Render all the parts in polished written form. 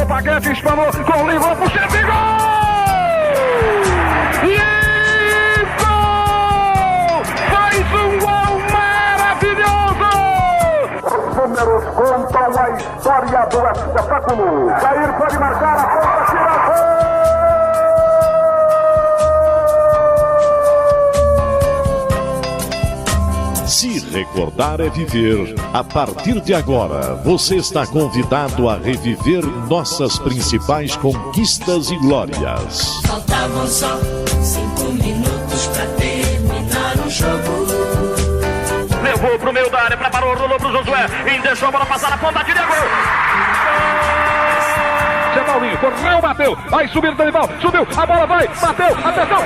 o Paquete, espanou, com o livro, puxa de gol! E gol! Faz um gol maravilhoso! Os números contam a história do espetáculo. Jair pode marcar a ponta, tira gol! Se recordar é viver. A partir de agora, você está convidado a reviver nossas principais conquistas e glórias. Faltavam só 5 minutos pra terminar o jogo. Levou pro meio da área, preparou, rolou pro Josué. E deixou a bola passar na ponta, tira gol! Zé Paulinho, correu, bateu. Vai subir, Danival, subiu, a bola vai, bateu, atenção, gol!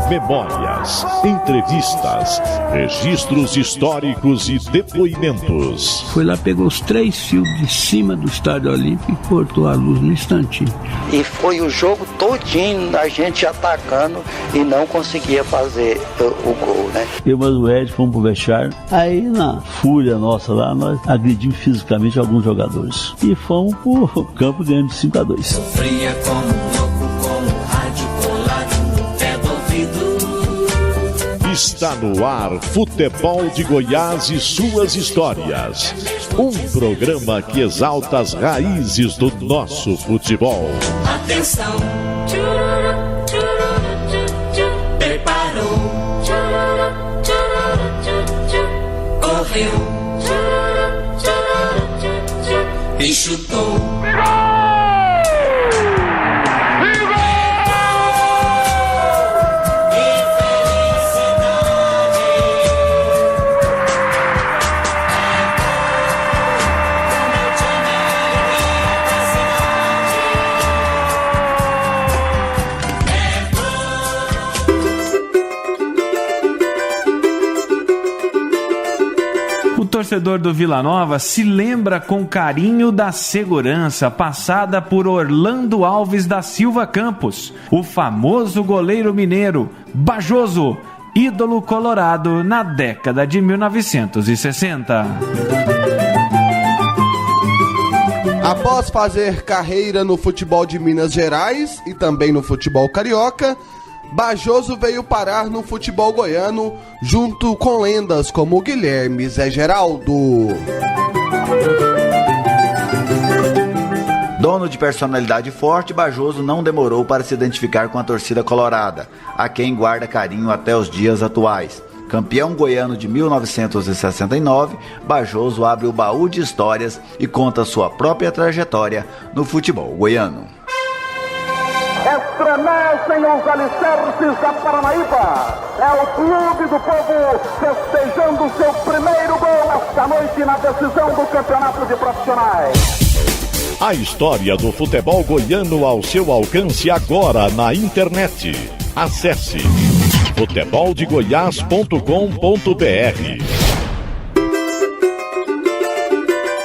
Memórias, entrevistas, registros históricos e depoimentos. Foi lá, pegou os 3 fios de cima do Estádio Olímpico e cortou a luz no instantinho. E foi o jogo todinho a gente atacando e não conseguia fazer o gol, né? Eu e o Ed fomos pro vestiário. Aí, na fúria nossa lá, nós agredimos fisicamente alguns jogadores. E fomos pro campo ganhando de 5-2. Sofria como louco, com o rádio colado no pé do ouvido. Está no ar Futebol de Goiás e suas histórias. Um programa que exalta as raízes do nosso futebol. Atenção! Preparou! Correu! E chutou! O torcedor do Vila Nova se lembra com carinho da segurança passada por Orlando Alves da Silva Campos, o famoso goleiro mineiro, Bajoso, ídolo colorado na década de 1960. Após fazer carreira no futebol de Minas Gerais e também no futebol carioca, Bajoso veio parar no futebol goiano junto com lendas como Guilherme Zé Geraldo. Dono de personalidade forte, Bajoso não demorou para se identificar com a torcida colorada, a quem guarda carinho até os dias atuais. Campeão goiano de 1969, Bajoso abre o baú de histórias e conta sua própria trajetória no futebol goiano. Estremecem os alicerces da Paranaíba. É o clube do povo festejando seu primeiro gol esta noite na decisão do campeonato de profissionais. A história do futebol goiano ao seu alcance agora na internet. Acesse futeboldegoias.com.br.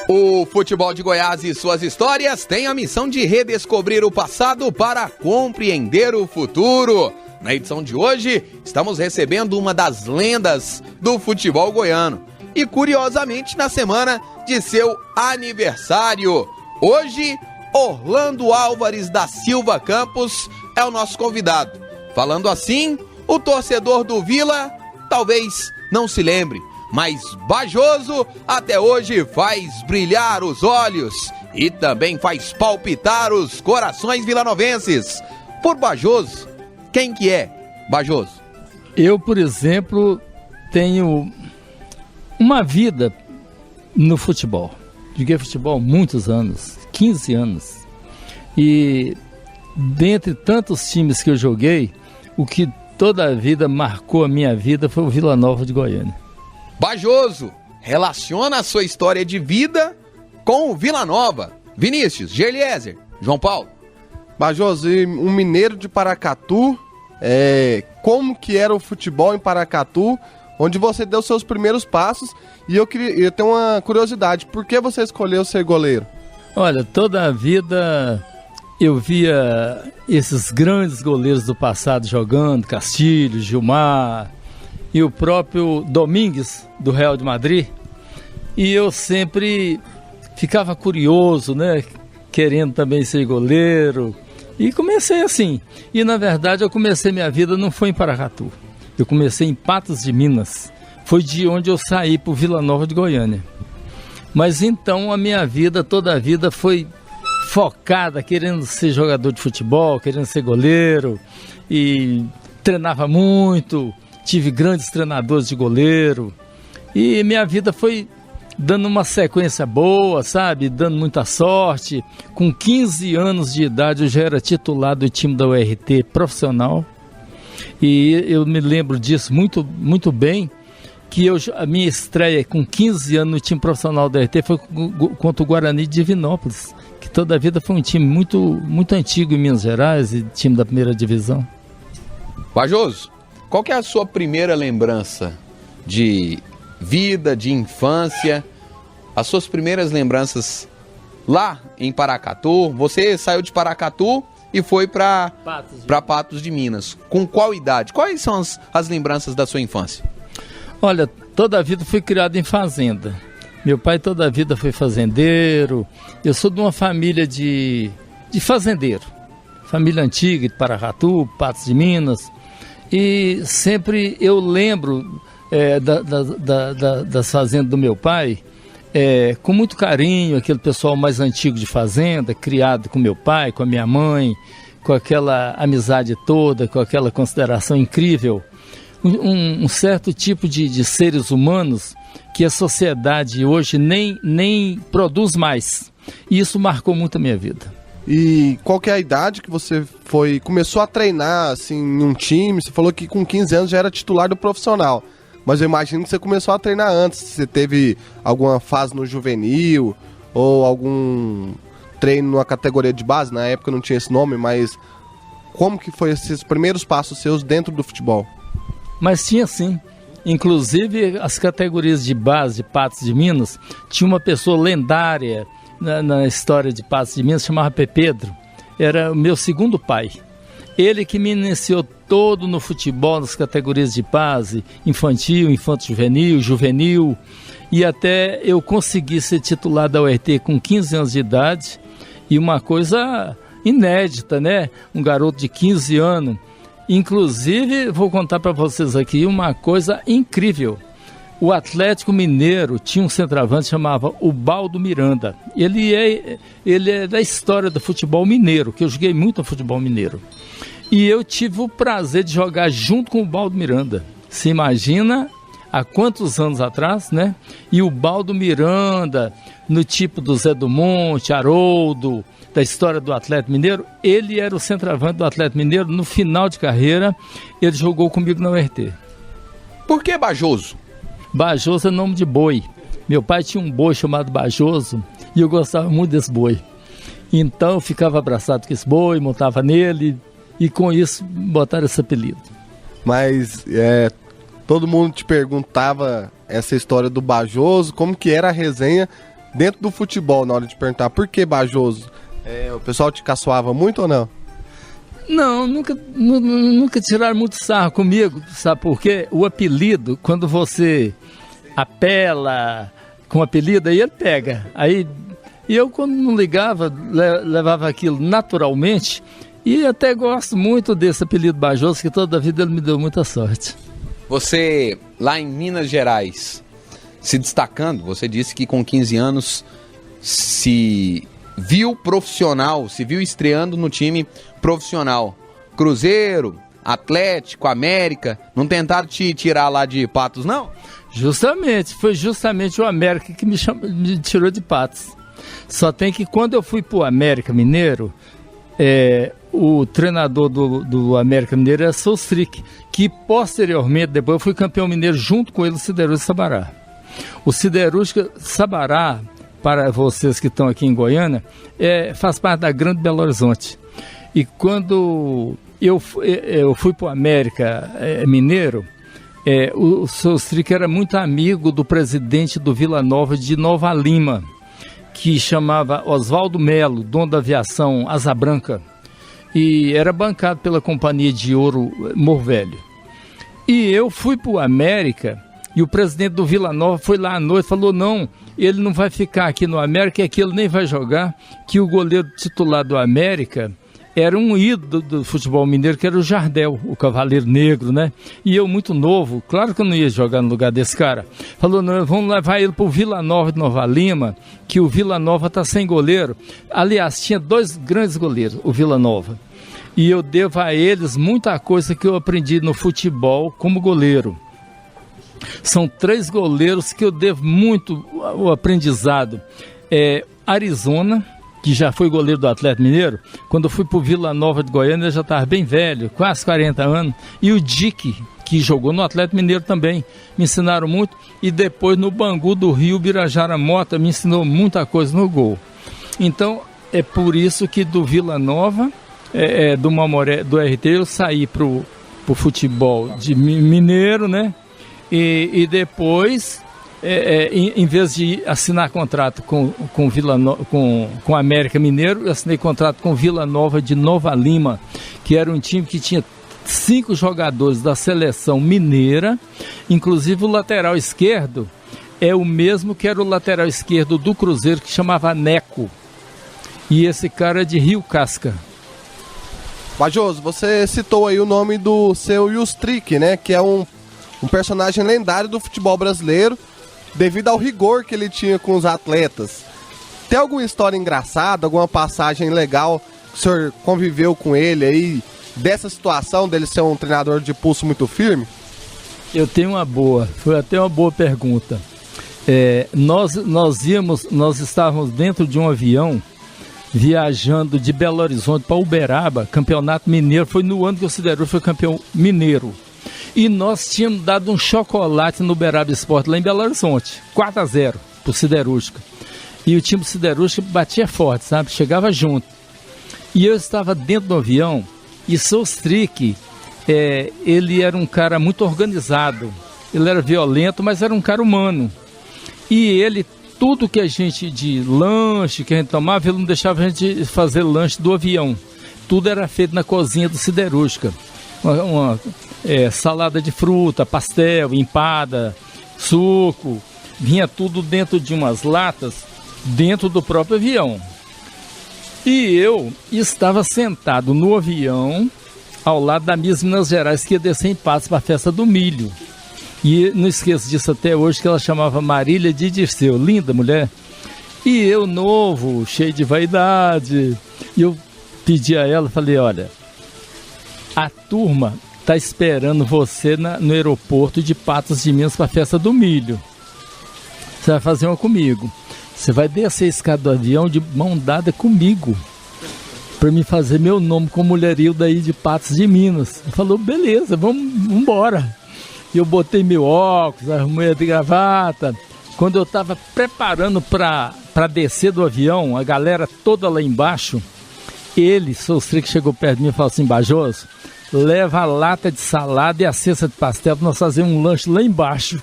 O Futebol de Goiás e suas histórias tem a missão de redescobrir o passado para compreender o futuro. Na edição de hoje, estamos recebendo uma das lendas do futebol goiano. E curiosamente, na semana de seu aniversário. Hoje, Orlando Álvares da Silva Campos é o nosso convidado. Falando assim, o torcedor do Vila talvez não se lembre, mas Bajoso até hoje faz brilhar os olhos e também faz palpitar os corações vilanovenses. Por Bajoso, quem que é Bajoso? Eu, por exemplo, tenho uma vida no futebol. Joguei futebol há muitos anos, 15 anos. E dentre tantos times que eu joguei, o que toda a vida marcou a minha vida foi o Vila Nova de Goiânia. Bajoso relaciona a sua história de vida com o Vila Nova. Vinícius, Gerliezer, João Paulo. Bajoso, um mineiro de Paracatu, como que era o futebol em Paracatu, onde você deu seus primeiros passos, e eu tenho uma curiosidade, por que você escolheu ser goleiro? Olha, toda a vida eu via esses grandes goleiros do passado jogando, Castilho, Gilmar, e o próprio Domingues, do Real de Madrid, e eu sempre ficava curioso, né? Querendo também ser goleiro, e comecei assim. E na verdade eu comecei minha vida, não foi em Paracatu, eu comecei em Patos de Minas, foi de onde eu saí para o Vila Nova de Goiânia. Mas então a minha vida, toda a vida foi focada, querendo ser jogador de futebol, querendo ser goleiro, e treinava muito, tive grandes treinadores de goleiro, e minha vida foi dando uma sequência boa, sabe, dando muita sorte. Com 15 anos de idade eu já era titular do time da URT profissional, e eu me lembro disso muito, muito bem, que a minha estreia com 15 anos no time profissional da URT foi contra o Guarani de Divinópolis, que toda a vida foi um time muito, muito antigo em Minas Gerais, e time da primeira divisão. Bajoso, qual que é a sua primeira lembrança de vida, de infância, as suas primeiras lembranças lá em Paracatu? Você saiu de Paracatu e foi para Patos de Minas. Com qual idade? Quais são as lembranças da sua infância? Olha, toda a vida fui criado em fazenda. Meu pai toda a vida foi fazendeiro. Eu sou de uma família de fazendeiro. Família antiga de Paracatu, Patos de Minas. E sempre eu lembro das fazendas do meu pai, com muito carinho, aquele pessoal mais antigo de fazenda, criado com meu pai, com a minha mãe, com aquela amizade toda, com aquela consideração incrível. Um certo tipo de seres humanos que a sociedade hoje nem produz mais. E isso marcou muito a minha vida. E qual que é a idade que você começou a treinar assim, em um time? Você falou que com 15 anos já era titular do profissional, mas eu imagino que você começou a treinar antes. Você teve alguma fase no juvenil ou algum treino numa categoria de base? Na época não tinha esse nome, mas como que foi esses primeiros passos seus dentro do futebol? Mas tinha sim. Inclusive as categorias de base de Patos de Minas, tinha uma pessoa lendária na história de Patos de Minas, chamava Pedro. Era o meu segundo pai. Ele que me iniciou todo no futebol, nas categorias de base, infantil, infanto-juvenil, juvenil, e até eu consegui ser titular da URT com 15 anos de idade, e uma coisa inédita, né? Um garoto de 15 anos. Inclusive, vou contar para vocês aqui uma coisa incrível. O Atlético Mineiro tinha um centroavante que chamava Ubaldo Miranda. Ele é da história do futebol mineiro, que eu joguei muito no futebol mineiro. E eu tive o prazer de jogar junto com o Ubaldo Miranda. Se imagina há quantos anos atrás, né? E o Ubaldo Miranda, no tipo do Zé do Monte, Haroldo, da história do Atlético Mineiro, ele era o centroavante do Atlético Mineiro. No final de carreira, ele jogou comigo na URT. Por que Bajoso? Bajoso é nome de boi. Meu pai tinha um boi chamado Bajoso e eu gostava muito desse boi. Então eu ficava abraçado com esse boi, montava nele e com isso botaram esse apelido. Mas todo mundo te perguntava essa história do Bajoso, como que era a resenha dentro do futebol na hora de perguntar por que Bajoso? O pessoal te caçoava muito ou não? Não, nunca tiraram muito sarro comigo, sabe por quê? O apelido, quando você apela com o apelido, aí ele pega. Aí eu, quando não ligava, levava aquilo naturalmente, e até gosto muito desse apelido Bajoso, que toda a vida ele me deu muita sorte. Você, lá em Minas Gerais, se destacando, você disse que com 15 anos se viu profissional, se viu estreando no time profissional. Cruzeiro, Atlético, América, não tentaram te tirar lá de Patos, não? Justamente, foi justamente o América que me tirou de Patos. Só tem que quando eu fui pro América Mineiro, o treinador do América Mineiro era Soustrick, que posteriormente, depois eu fui campeão mineiro junto com ele, o Siderúrgica Sabará. O Siderúrgica Sabará, para vocês que estão aqui em Goiânia, faz parte da Grande Belo Horizonte. E quando eu fui para o América Mineiro, o Soustrick era muito amigo do presidente do Vila Nova de Nova Lima, que chamava Oswaldo Melo, dono da aviação Asa Branca, e era bancado pela Companhia de Ouro Morro Velho. E eu fui pro América, e o presidente do Vila Nova foi lá à noite e falou, não, ele não vai ficar aqui no América, é que ele nem vai jogar, que o goleiro titular do América era um ídolo do futebol mineiro, que era o Jardel, o Cavaleiro Negro, né? E eu, muito novo, claro que eu não ia jogar no lugar desse cara. Falou, não, vamos levar ele pro Vila Nova de Nova Lima, que o Vila Nova tá sem goleiro. Aliás, tinha 2 grandes goleiros, o Vila Nova. E eu devo a eles muita coisa que eu aprendi no futebol como goleiro. São 3 goleiros que eu devo muito o aprendizado. Arizona, que já foi goleiro do Atlético Mineiro. Quando eu fui pro Vila Nova de Goiânia, eu já estava bem velho, quase 40 anos. E o Dick, que jogou no Atlético Mineiro também, me ensinaram muito. E depois no Bangu do Rio, Birajara Mota, me ensinou muita coisa no gol. Então, é por isso que do Vila Nova, do Mamoré, do RT, eu saí pro futebol de mineiro, né? E depois, em vez de assinar contrato com América Mineiro, eu assinei contrato com Vila Nova de Nova Lima, que era um time que tinha 5 jogadores da seleção mineira, inclusive o lateral esquerdo é o mesmo que era o lateral esquerdo do Cruzeiro, que chamava Neco. E esse cara é de Rio Casca. Bajoso, você citou aí o nome do seu Yustrick, né? Que é um personagem lendário do futebol brasileiro, devido ao rigor que ele tinha com os atletas. Tem alguma história engraçada, alguma passagem legal que o senhor conviveu com ele aí, dessa situação dele ser um treinador de pulso muito firme? Eu tenho uma boa, foi até uma boa pergunta. Nós estávamos dentro de um avião, viajando de Belo Horizonte para Uberaba, campeonato mineiro, foi no ano que o Siderúrgica foi campeão mineiro. E nós tínhamos dado um chocolate no Uberaba Esporte lá em Belo Horizonte, 4-0 pro Siderúrgica. E o time do Siderúrgica batia forte, sabe? Chegava junto. E eu estava dentro do avião e Sostrick, ele era um cara muito organizado. Ele era violento, mas era um cara humano. E ele, tudo que a gente de lanche que a gente tomava, ele não deixava a gente fazer lanche do avião. Tudo era feito na cozinha do Siderúrgica. Uma salada de fruta, pastel, empada, suco, vinha tudo dentro de umas latas, dentro do próprio avião. E eu estava sentado no avião, ao lado da Miss Minas Gerais, que ia descer em Patos para a festa do milho. E não esqueço disso até hoje, que ela chamava Marília de Dirceu, linda mulher. E eu, novo, cheio de vaidade, eu pedi a ela, falei, olha, a turma está esperando você no aeroporto de Patos de Minas para a festa do milho. Você vai fazer uma comigo. Você vai descer a escada do avião de mão dada comigo, para me fazer meu nome com mulherio daí de Patos de Minas. Ele falou, beleza, vamos embora. E eu botei meu óculos, arrumei a gravata. Quando eu estava preparando para descer do avião, a galera toda lá embaixo, Sostrick, chegou perto de mim e falou assim, Bajoso, leva a lata de salada e a cesta de pastel para nós fazer um lanche lá embaixo.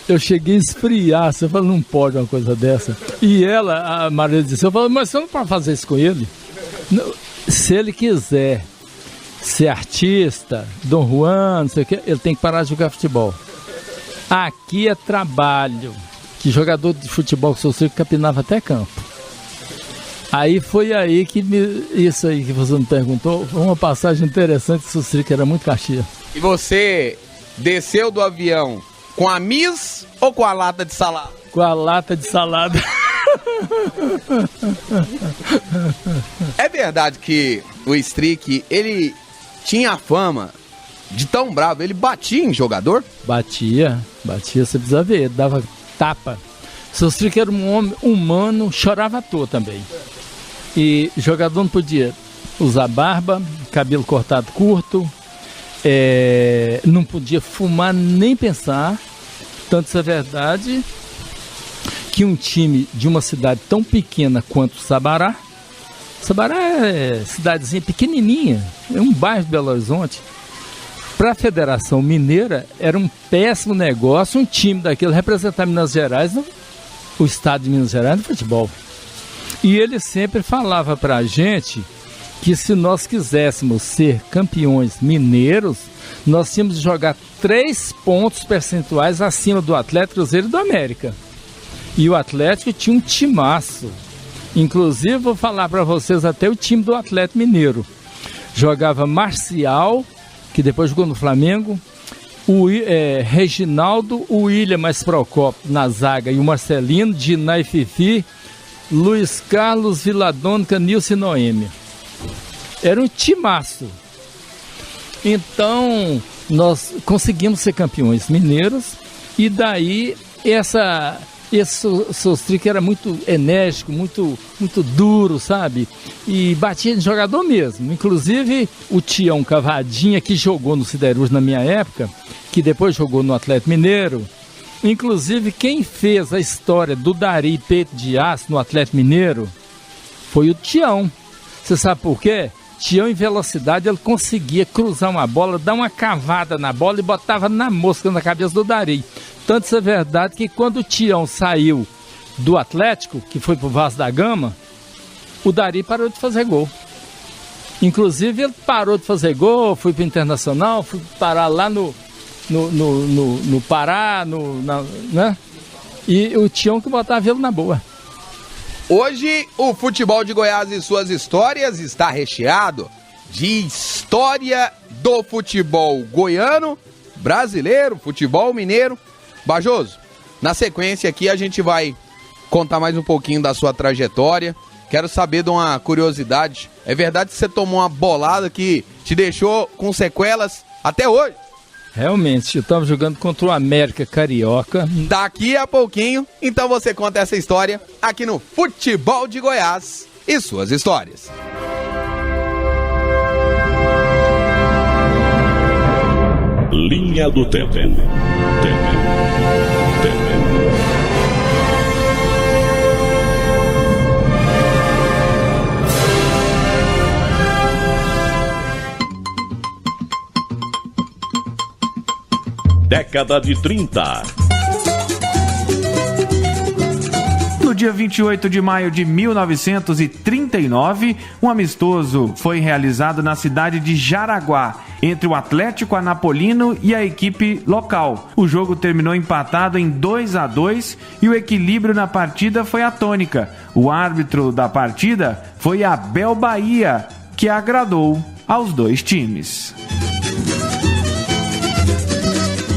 Eu cheguei a esfriar, você falou, não pode uma coisa dessa. E ela, a Maria disse, eu falei, mas você não pode fazer isso com ele? Não, se ele quiser ser artista, Dom Juan, não sei o que, ele tem que parar de jogar futebol. Aqui é trabalho. Que jogador de futebol que Sostrick capinava até campo. Aí foi aí que isso aí que você me perguntou, foi uma passagem interessante, que Sostrick era muito caxias. E você desceu do avião com a Miss ou com a lata de salada? Com a lata de salada. É verdade que o Strick, ele tinha a fama de tão bravo, ele batia em jogador? Batia, você precisa ver, ele dava tapa. Sostrick era um homem humano, chorava à toa também. E jogador não podia usar barba, cabelo cortado curto, não podia fumar nem pensar. Tanto isso é verdade que um time de uma cidade tão pequena quanto Sabará é cidadezinha pequenininha, é um bairro de Belo Horizonte, para a Federação Mineira era um péssimo negócio um time daquele representar Minas Gerais, o estado de Minas Gerais no futebol. E ele sempre falava para a gente que se nós quiséssemos ser campeões mineiros, nós tínhamos de jogar 3 pontos percentuais acima do Atlético, Cruzeiro e do América. E o Atlético tinha um timaço. Inclusive, vou falar para vocês até o time do Atlético Mineiro. Jogava Marcial, que depois jogou no Flamengo, Reginaldo, o William mais Procópio na zaga e o Marcelino, Diná e Fifi, Luiz Carlos, Viladônica, Nilson e Noêmia. Era um timaço. Então, nós conseguimos ser campeões mineiros e daí esse Sostri que era muito enérgico, muito duro, sabe? E batia de jogador mesmo. Inclusive, o Tião Cavadinha, que jogou no Siderúrgico na minha época, que depois jogou no Atlético Mineiro. Inclusive, quem fez a história do Dari Peito de Aço no Atlético Mineiro foi o Tião. Você sabe por quê? Tião, em velocidade, ele conseguia cruzar uma bola, dar uma cavada na bola e botava na mosca na cabeça do Dari. Tanto isso é verdade que quando o Tião saiu do Atlético, que foi pro Vasco da Gama, o Dari parou de fazer gol. Inclusive, ele parou de fazer gol, foi pro Internacional, foi parar lá no Pará, né? E o Tião que botava ele na boa. Hoje, o futebol de Goiás e suas histórias está recheado de história do futebol goiano, brasileiro, futebol mineiro. Bajoso, na sequência aqui a gente vai contar mais um pouquinho da sua trajetória. Quero saber de uma curiosidade. É verdade que você tomou uma bolada que te deixou com sequelas até hoje? Realmente, eu estava jogando contra o América Carioca. Daqui a pouquinho, então você conta essa história aqui no Futebol de Goiás e suas histórias. Linha do Tempo. Década de 30. No dia 28 de maio de 1939, um amistoso foi realizado na cidade de Jaraguá, entre o Atlético Anapolino e a equipe local. O jogo terminou empatado em 2-2 e o equilíbrio na partida foi a tônica. O árbitro da partida foi Abel Bahia, que agradou aos dois times.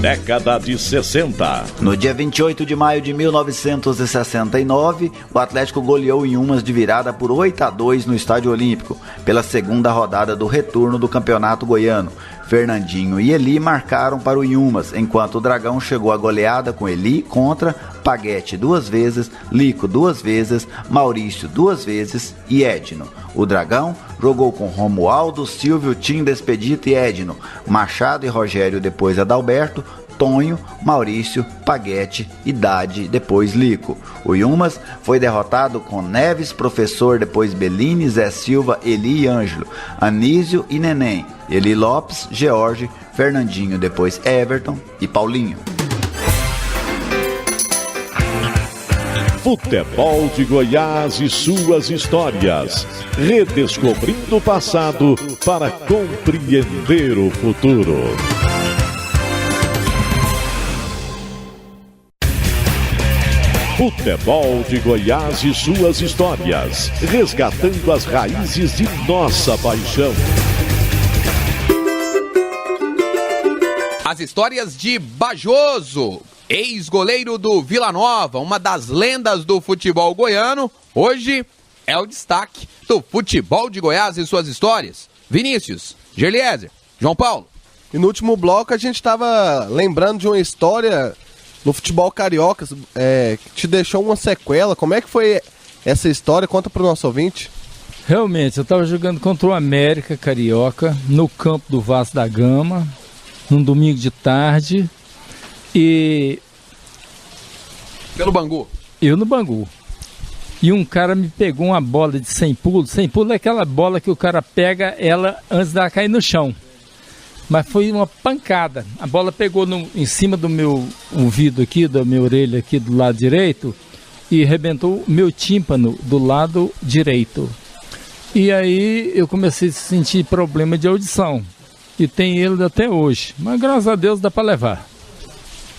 Década de 60. No dia 28 de maio de 1969, o Atlético goleou Inhumas de virada por 8-2 no Estádio Olímpico, pela segunda rodada do retorno do Campeonato Goiano. Fernandinho e Eli marcaram para o Inhumas, enquanto o Dragão chegou à goleada com Eli contra Paguete 2 vezes, Lico 2 vezes, Maurício 2 vezes e Edno. O Dragão jogou com Romualdo, Silvio, Tim, Despedito e Edno, Machado e Rogério, depois Adalberto, Tonho, Maurício, Paguete, Idade, depois Lico. O Inhumas foi derrotado com Neves, Professor, depois Bellini, Zé Silva, Eli e Ângelo, Anísio e Neném, Eli Lopes, George, Fernandinho, depois Everton e Paulinho. Futebol de Goiás e suas histórias. Redescobrindo o passado para compreender o futuro. Futebol de Goiás e suas histórias. Resgatando as raízes de nossa paixão. As histórias de Bajoso, ex-goleiro do Vila Nova, uma das lendas do futebol goiano, hoje é o destaque do Futebol de Goiás e suas histórias. Vinícius, Gerliezer, João Paulo. E no último bloco a gente estava lembrando de uma história no futebol carioca que te deixou uma sequela. Como é que foi essa história? Conta para o nosso ouvinte. Realmente, eu estava jogando contra o América Carioca no campo do Vasco da Gama, num domingo de tarde, e... Pelo Bangu? Eu no Bangu. E um cara me pegou uma bola de 100 pulos. 100 pulos é aquela bola que o cara pega ela antes dela cair no chão. Mas foi uma pancada. A bola pegou em cima do meu ouvido aqui, da minha orelha aqui do lado direito, e arrebentou o meu tímpano do lado direito. E aí eu comecei a sentir problema de audição. e tem ele até hoje. Mas graças a Deus dá para levar.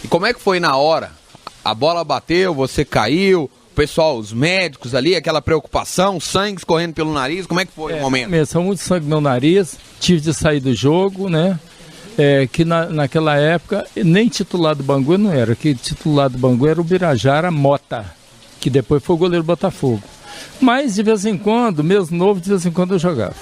E como é que foi na hora? A bola bateu, você caiu, o pessoal, os médicos ali, aquela preocupação, sangue escorrendo pelo nariz, como é que foi o momento? Começou muito sangue no meu nariz, tive de sair do jogo, né? Que naquela época, nem titular do Bangu não era, que titular do Bangu era o Birajara Mota, que depois foi o goleiro do Botafogo. Mas de vez em quando, mesmo novo, de vez em quando eu jogava.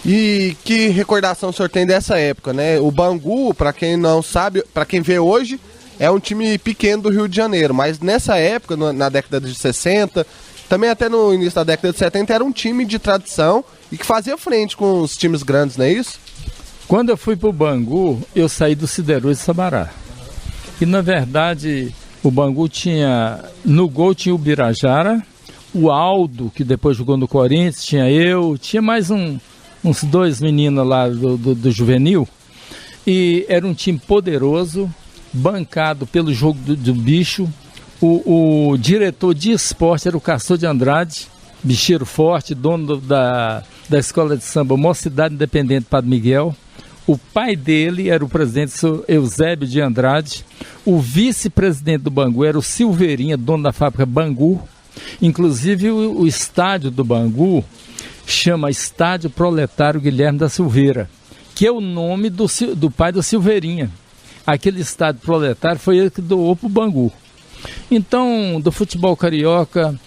E que recordação o senhor tem dessa época, né? O Bangu, para quem não sabe, para quem vê hoje, é um time pequeno do Rio de Janeiro, mas nessa época, na década de 60, também até no início da década de 70, era um time de tradição e que fazia frente com os times grandes, não é isso? Quando eu fui pro Bangu, eu saí do Siderúrgico de Sabará. E na verdade, o Bangu tinha, no gol tinha o Birajara, o Aldo, que depois jogou no Corinthians, tinha eu, tinha mais uns 2 meninos lá do juvenil. E era um time poderoso, bancado pelo jogo do bicho. O diretor de esporte era o Castor de Andrade, bicheiro forte, dono da escola de samba Mocidade Independente Padre Miguel. O pai dele era o presidente Eusébio de Andrade. O vice-presidente do Bangu era o Silveirinha, dono da fábrica Bangu. Inclusive o estádio do Bangu chama Estádio Proletário Guilherme da Silveira, que é o nome do pai do Silveirinha. Aquele estádio proletário foi ele que doou para o Bangu. Então, do futebol carioca,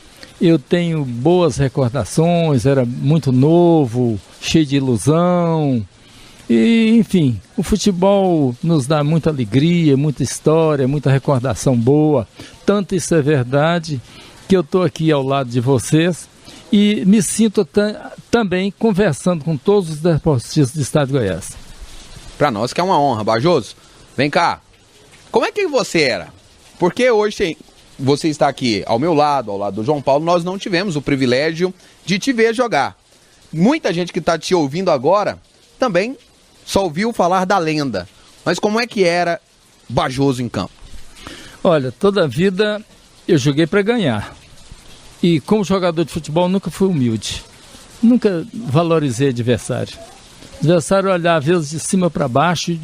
eu tenho boas recordações, era muito novo, cheio de ilusão. E, enfim, o futebol nos dá muita alegria, muita história, muita recordação boa. Tanto isso é verdade que eu estou aqui ao lado de vocês e me sinto também conversando com todos os deportistas do estado de Goiás. Para nós que é uma honra, Bajoso. Vem cá, como é que você era? Porque hoje você está aqui ao meu lado, ao lado do João Paulo, nós não tivemos o privilégio de te ver jogar. Muita gente que está te ouvindo agora também só ouviu falar da lenda. Mas como é que era Bajoso em campo? Olha, toda a vida eu joguei para ganhar. E como jogador de futebol nunca fui humilde. Nunca valorizei adversário. O adversário olhava às vezes de cima para baixo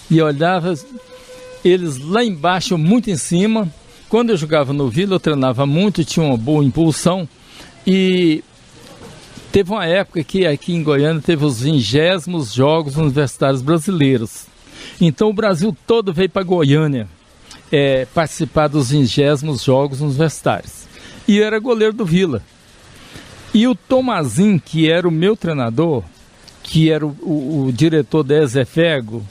e olhava eles lá embaixo, muito em cima. Quando eu jogava no Vila, eu treinava muito, tinha uma boa impulsão. E teve uma época que aqui em Goiânia teve os 20º Jogos Universitários Brasileiros. Então o Brasil todo veio para Goiânia participar dos 20º Jogos Universitários. E eu era goleiro do Vila. E o Tomazin, que era o meu treinador, que era o diretor da Ezefego,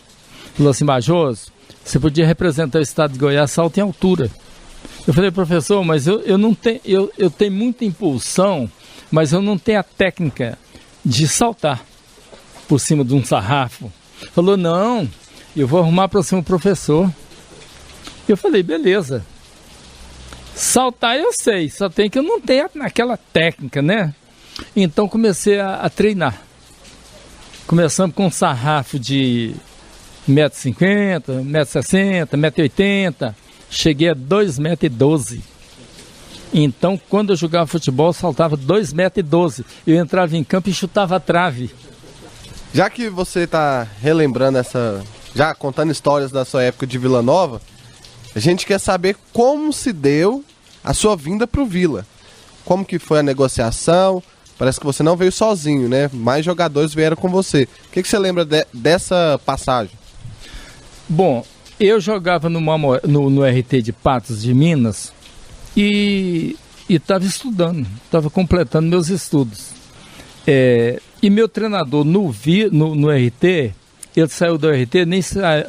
falou assim: Bajoso, você podia representar o estado de Goiás salto em altura. Eu falei: professor, mas eu não tenho, eu tenho muita impulsão, mas eu não tenho a técnica de saltar por cima de um sarrafo. Falou: não, eu vou arrumar para você um professor. Eu falei: beleza. Saltar eu sei, só tem que eu não tenho aquela técnica, né? Então comecei a treinar. Começamos com um sarrafo de 1,50 m, 1,60 m, 1,80 m. Cheguei a 2,12 m. Então, quando eu jogava futebol, eu saltava 2,12 m. Eu entrava em campo e chutava a trave. Já que você está relembrando já contando histórias da sua época de Vila Nova, a gente quer saber como se deu a sua vinda para o Vila. Como que foi a negociação? Parece que você não veio sozinho, né? Mais jogadores vieram com você. O que você lembra dessa passagem? Bom, eu jogava no RT de Patos de Minas e estava estudando, estava completando meus estudos. E meu treinador no RT, ele saiu do RT, nem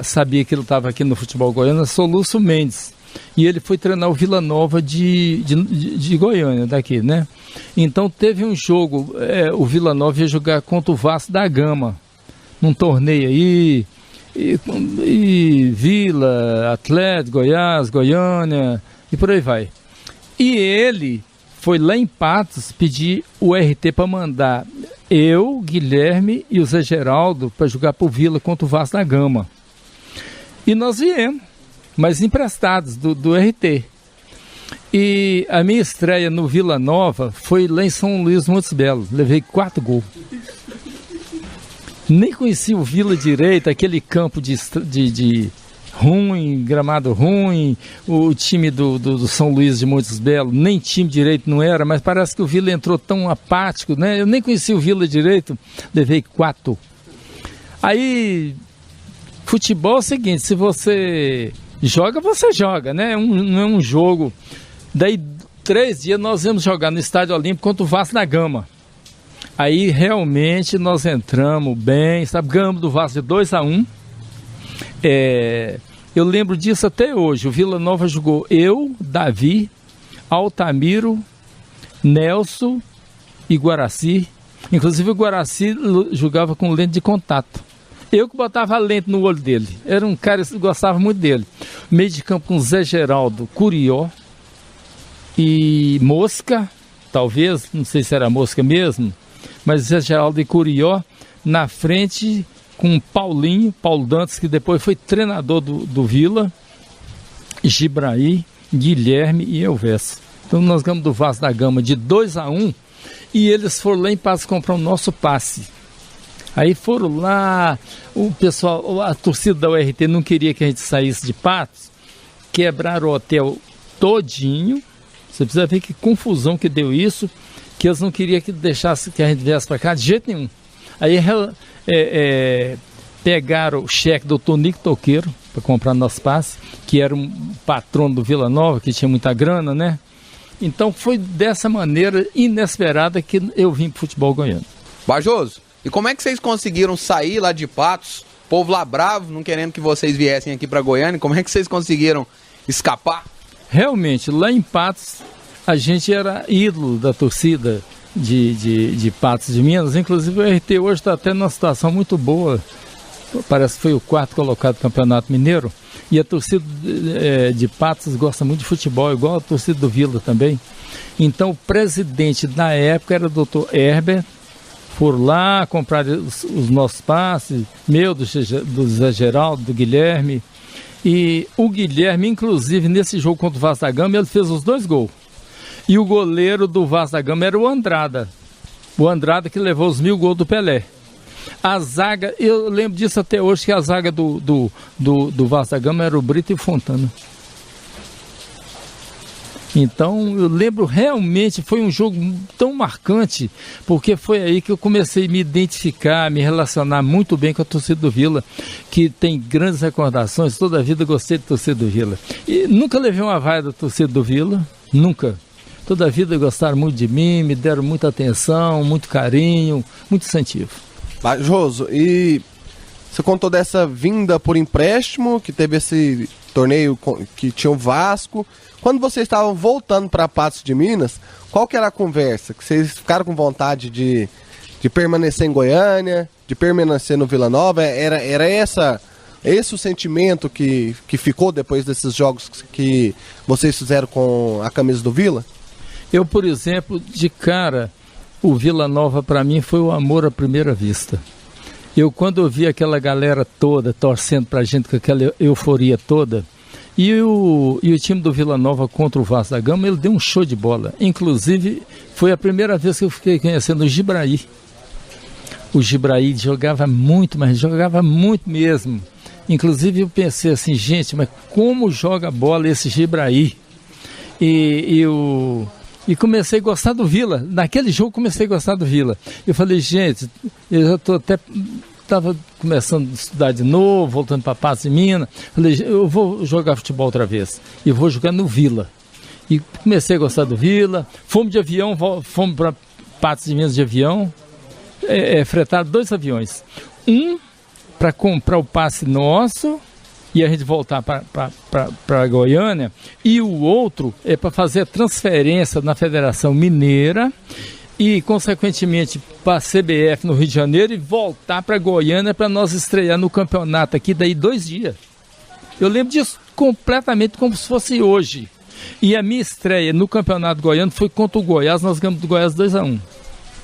sabia que ele estava aqui no futebol goiano, sou Lúcio Mendes. E ele foi treinar o Vila Nova de Goiânia, daqui, né? Então teve um jogo, o Vila Nova ia jogar contra o Vasco da Gama, num torneio aí, e Vila, Atlético, Goiás, Goiânia, e por aí vai. E ele foi lá em Patos pedir o RT para mandar eu, Guilherme e o Zé Geraldo para jogar pro Vila contra o Vasco da Gama. E nós viemos, mas emprestados do RT. E a minha estreia no Vila Nova foi lá em São Luís Montes Belos. Levei 4 gols. Nem conhecia o Vila direito, aquele campo de ruim, gramado ruim, o time do São Luís de Montes Belos, nem time direito não era, mas parece que o Vila entrou tão apático, né? Eu nem conhecia o Vila direito, levei 4. Aí, futebol é o seguinte, se você joga, né? Não é um jogo. Daí, 3 dias nós íamos jogar no Estádio Olímpico contra o Vasco da Gama. Aí, realmente, nós entramos bem, sabe? Ganhamos do Vasco de 2-1. Eu lembro disso até hoje. O Vila Nova jogou eu, Davi, Altamiro, Nelson e Guaraci. Inclusive o Guaraci jogava com lente de contato. Eu que botava a lente no olho dele. Era um cara que gostava muito dele. Meio de campo com Zé Geraldo, Curió e Mosca, talvez, não sei se era Mosca mesmo, mas Zé Geraldo e Curió. Na frente com Paulo Dantas, que depois foi treinador do Vila, Gibraí, Guilherme e Elvés. Então nós ganhamos do Vasco da Gama de 2-1 e eles foram lá em Patos comprar o nosso passe. Aí foram lá, o pessoal, a torcida da URT não queria que a gente saísse de Patos, quebraram o hotel todinho. Você precisa ver que confusão que deu isso, que eles não queriam que deixasse que a gente viesse para cá de jeito nenhum. Aí pegaram o cheque do Tonico Toqueiro para comprar nosso passe, que era um patrono do Vila Nova, que tinha muita grana, né? Então foi dessa maneira inesperada que eu vim pro futebol goiano. Bajoso, e como é que vocês conseguiram sair lá de Patos? O povo lá bravo, não querendo que vocês viessem aqui para Goiânia, como é que vocês conseguiram escapar? Realmente, lá em Patos, a gente era ídolo da torcida de Patos de Minas. Inclusive o RT hoje está até numa situação muito boa. Parece que foi o 4º colocado do Campeonato Mineiro. E a torcida de Patos gosta muito de futebol, igual a torcida do Vila também. Então o presidente da época era o Dr. Herbert. Foram lá comprar os nossos passes, do Zé Geraldo, do Guilherme. E o Guilherme, inclusive, nesse jogo contra o Vasco da Gama, ele fez os 2 gols. E o goleiro do Vasco da Gama era o Andrada. O Andrada que levou os 1000 gols do Pelé. A zaga, eu lembro disso até hoje, que a zaga do Vasco da Gama era o Brito e o Fontana. Então, eu lembro realmente, foi um jogo tão marcante, porque foi aí que eu comecei a me identificar, me relacionar muito bem com a torcida do Vila, que tem grandes recordações. Toda a vida gostei da torcida do Vila. E nunca levei uma vaia da torcida do Vila, nunca. Toda a vida gostaram muito de mim, me deram muita atenção, muito carinho, muito incentivo. Bajoso, e você contou dessa vinda por empréstimo, que teve esse torneio que tinha o Vasco. Quando vocês estavam voltando para Patos de Minas, qual que era a conversa? Que vocês ficaram com vontade de permanecer em Goiânia, de permanecer no Vila Nova? Era esse o sentimento que ficou depois desses jogos que vocês fizeram com a camisa do Vila? Eu, por exemplo, de cara, o Vila Nova para mim foi o amor à primeira vista. Quando eu vi aquela galera toda torcendo pra gente com aquela euforia toda, e o time do Vila Nova contra o Vasco da Gama, ele deu um show de bola. Inclusive, foi a primeira vez que eu fiquei conhecendo o Gibraí. O Gibraí jogava muito, mas jogava muito mesmo. Inclusive, eu pensei assim, gente, mas como joga bola esse Gibraí? E comecei a gostar do Vila. Naquele jogo comecei a gostar do Vila. Eu falei, gente, eu já estava começando a estudar de novo, voltando para Patos de Minas. Falei, eu vou jogar futebol outra vez. E vou jogar no Vila. E comecei a gostar do Vila. Fomos de avião, fomos para Patos de Minas de avião. Fretaram 2 aviões. Um para comprar o passe nosso e a gente voltar para Goiânia, e o outro é para fazer a transferência na Federação Mineira e, consequentemente, para a CBF no Rio de Janeiro e voltar para Goiânia para nós estrear no campeonato aqui, daí 2 dias. Eu lembro disso completamente como se fosse hoje. E a minha estreia no campeonato goiano foi contra o Goiás, nós ganhamos do Goiás 2-1.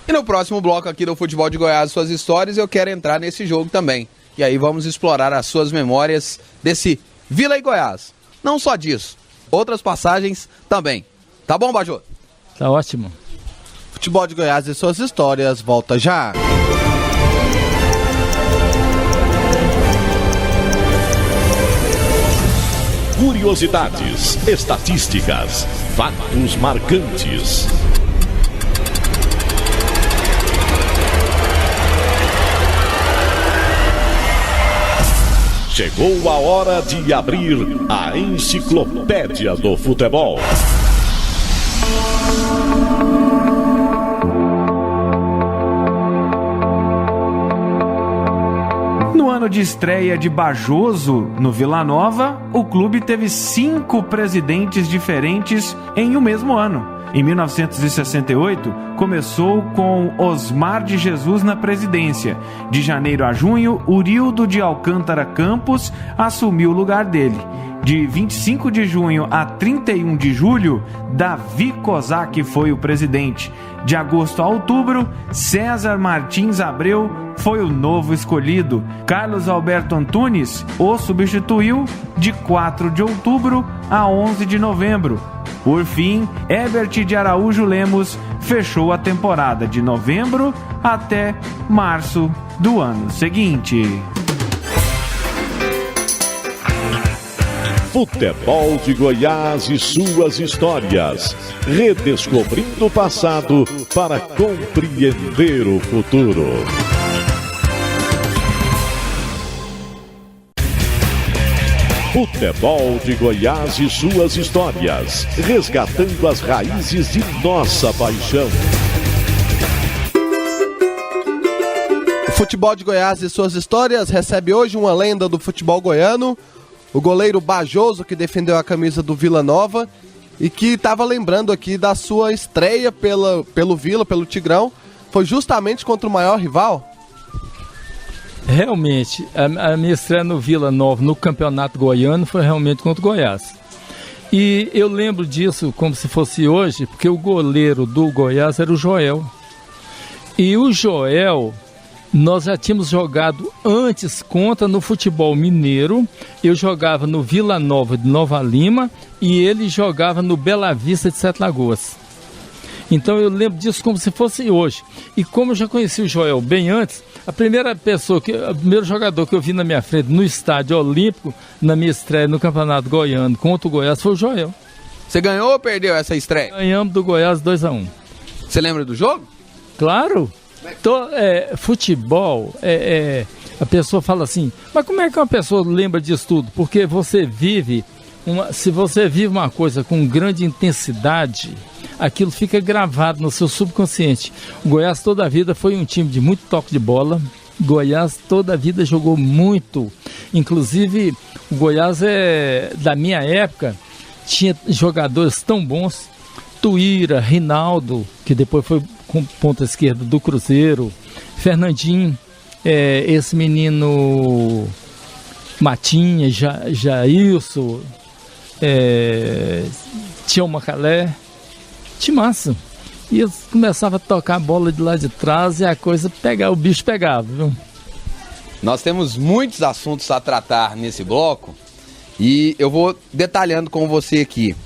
E no próximo bloco aqui do Futebol de Goiás, suas histórias, eu quero entrar nesse jogo também. E aí vamos explorar as suas memórias desse Vila e Goiás. Não só disso, outras passagens também. Tá bom, Bajô? Tá ótimo. Futebol de Goiás e suas histórias, volta já. curiosidades, estatísticas, fatos marcantes. Chegou a hora de abrir a Enciclopédia do Futebol. No ano de estreia de Bajoso, no Vila Nova, o clube teve 5 presidentes diferentes em um mesmo ano. Em 1968, começou com Osmar de Jesus na presidência. De janeiro a junho, Urildo de Alcântara Campos assumiu o lugar dele. De 25 de junho a 31 de julho, Davi Kozak foi o presidente. De agosto a outubro, César Martins Abreu foi o novo escolhido. Carlos Alberto Antunes o substituiu de 4 de outubro a 11 de novembro. Por fim, Herbert de Araújo Lemos fechou a temporada de novembro até março do ano seguinte. Futebol de Goiás e suas histórias. Redescobrindo o passado para compreender o futuro. Futebol de Goiás e suas histórias. Resgatando as raízes de nossa paixão. O Futebol de Goiás e suas histórias recebe hoje uma lenda do futebol goiano, o goleiro Bajoso, que defendeu a camisa do Vila Nova e que estava lembrando aqui da sua estreia pelo Vila, pelo Tigrão. Foi justamente contra o maior rival? Realmente, a minha estreia no Vila Nova, no Campeonato Goiano, foi realmente contra o Goiás. E eu lembro disso como se fosse hoje, porque o goleiro do Goiás era o Joel. E o Joel, nós já tínhamos jogado antes contra no futebol mineiro. Eu jogava no Vila Nova de Nova Lima e ele jogava no Bela Vista de Sete Lagoas. Então eu lembro disso como se fosse hoje. E como eu já conheci o Joel bem antes, o primeiro jogador que eu vi na minha frente no Estádio Olímpico, na minha estreia no Campeonato Goiano contra o Goiás, foi o Joel. Você ganhou ou perdeu essa estreia? Ganhamos do Goiás 2-1. Você lembra do jogo? Claro. Futebol, a pessoa fala assim, mas como é que uma pessoa lembra disso tudo? Porque você vive, se você vive uma coisa com grande intensidade, aquilo fica gravado no seu subconsciente. O Goiás toda a vida foi um time de muito toque de bola. Goiás toda a vida jogou muito. Inclusive, o Goiás da minha época, tinha jogadores tão bons. Tuíra, Rinaldo, que depois foi com ponta esquerda do Cruzeiro. Fernandinho, esse menino Matinha, Jailson, Tião Macalé. Timaço. E eles começavam a tocar a bola de lá de trás e o bicho pegava, viu? Nós temos muitos assuntos a tratar nesse bloco e eu vou detalhando com você aqui.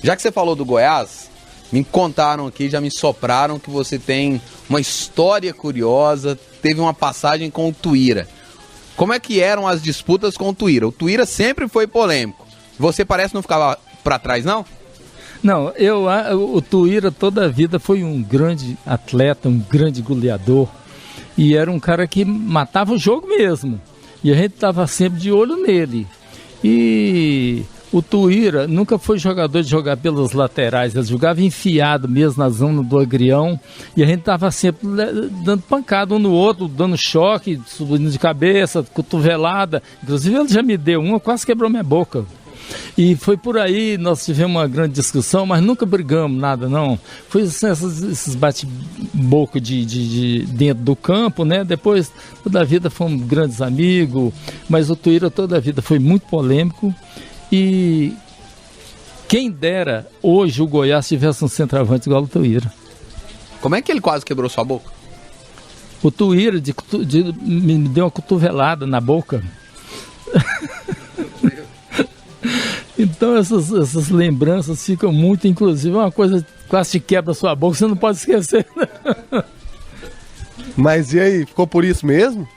Já que você falou do Goiás, me contaram aqui, já me sopraram que você tem uma história curiosa, teve uma passagem com o Tuíra. Como é que eram as disputas com o Tuíra? O Tuíra sempre foi polêmico. Você parece não ficava pra trás, não? Não, o Tuíra toda a vida foi um grande atleta, um grande goleador. E era um cara que matava o jogo mesmo. E a gente estava sempre de olho nele. E o Tuíra nunca foi jogador de jogar pelas laterais. Ele jogava enfiado mesmo na zona do agrião. E a gente estava sempre dando pancada um no outro, dando choque, subindo de cabeça, cotovelada. Inclusive ele já me deu uma, quase quebrou minha boca. E foi por aí, nós tivemos uma grande discussão, mas nunca brigamos, nada não. Foi assim, esses bate-boca de dentro do campo, né? Depois, toda a vida fomos grandes amigos, mas o Tuíra toda a vida foi muito polêmico. E quem dera hoje o Goiás tivesse um centroavante igual o Tuíra. Como é que ele quase quebrou sua boca? O Tuíra me deu uma cotovelada na boca. Então essas lembranças ficam muito, inclusive uma coisa que quase te quebra a sua boca, você não pode esquecer. Mas e aí, ficou por isso mesmo?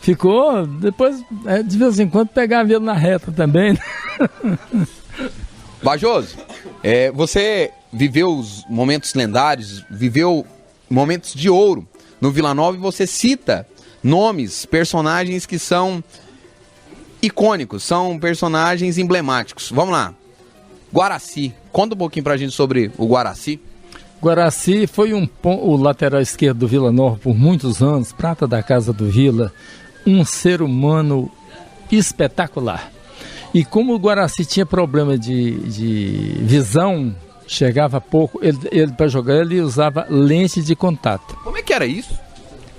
Ficou, depois, de vez em quando, pegava ele na reta também. Bajoso, você viveu os momentos lendários, viveu momentos de ouro no Vila Nova e você cita nomes, personagens que são icônicos, são personagens emblemáticos. Vamos lá. Guaraci, conta um pouquinho pra gente sobre o Guaraci. Guaraci foi o lateral esquerdo do Vila Nova por muitos anos, prata da casa do Vila, um ser humano espetacular. E como o Guaraci tinha problema de visão, chegava pouco, ele para jogar ele usava lente de contato. Como é que era isso?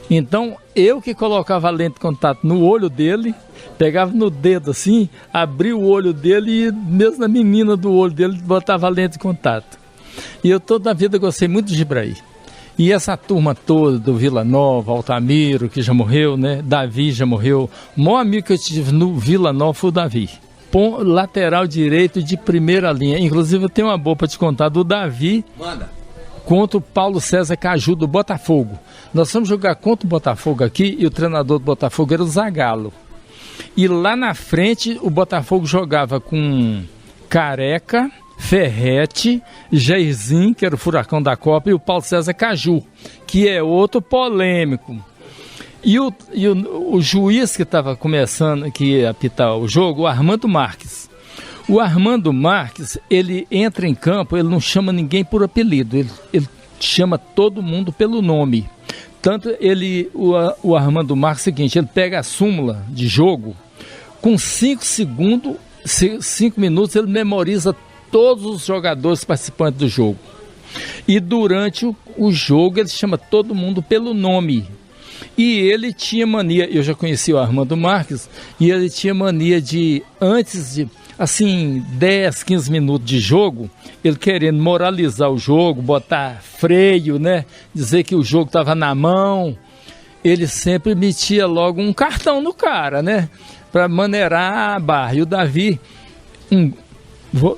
Então eu que colocava a lente de contato no olho dele, pegava no dedo assim, abria o olho dele e mesmo na menina do olho dele botava a lente de contato. E eu toda a vida gostei muito de Gibraí. E essa turma toda do Vila Nova, Altamiro, que já morreu, né? Davi já morreu. O maior amigo que eu tive no Vila Nova foi o Davi. Lateral direito de primeira linha. Inclusive eu tenho uma boa para te contar do Davi. Manda. Contra o Paulo César Caju do Botafogo. Nós fomos jogar contra o Botafogo aqui e o treinador do Botafogo era o Zagallo. E lá na frente o Botafogo jogava com Careca, Ferrete, Jairzinho, que era o furacão da Copa, e o Paulo César Caju, que é outro polêmico. E o juiz que estava começando, que ia apitar o jogo, o Armando Marques. O Armando Marques, ele entra em campo, ele não chama ninguém por apelido, ele chama todo mundo pelo nome. Tanto o Armando Marques, é o seguinte, ele pega a súmula de jogo, com 5 minutos ele memoriza todos os jogadores participantes do jogo. E durante o jogo ele chama todo mundo pelo nome. E ele tinha mania, eu já conheci o Armando Marques, e ele tinha mania de, antes de, assim, 10, 15 minutos de jogo, ele querendo moralizar o jogo, botar freio, né? Dizer que o jogo estava na mão, ele sempre metia logo um cartão no cara, né? Para maneirar a barra. E o Davi,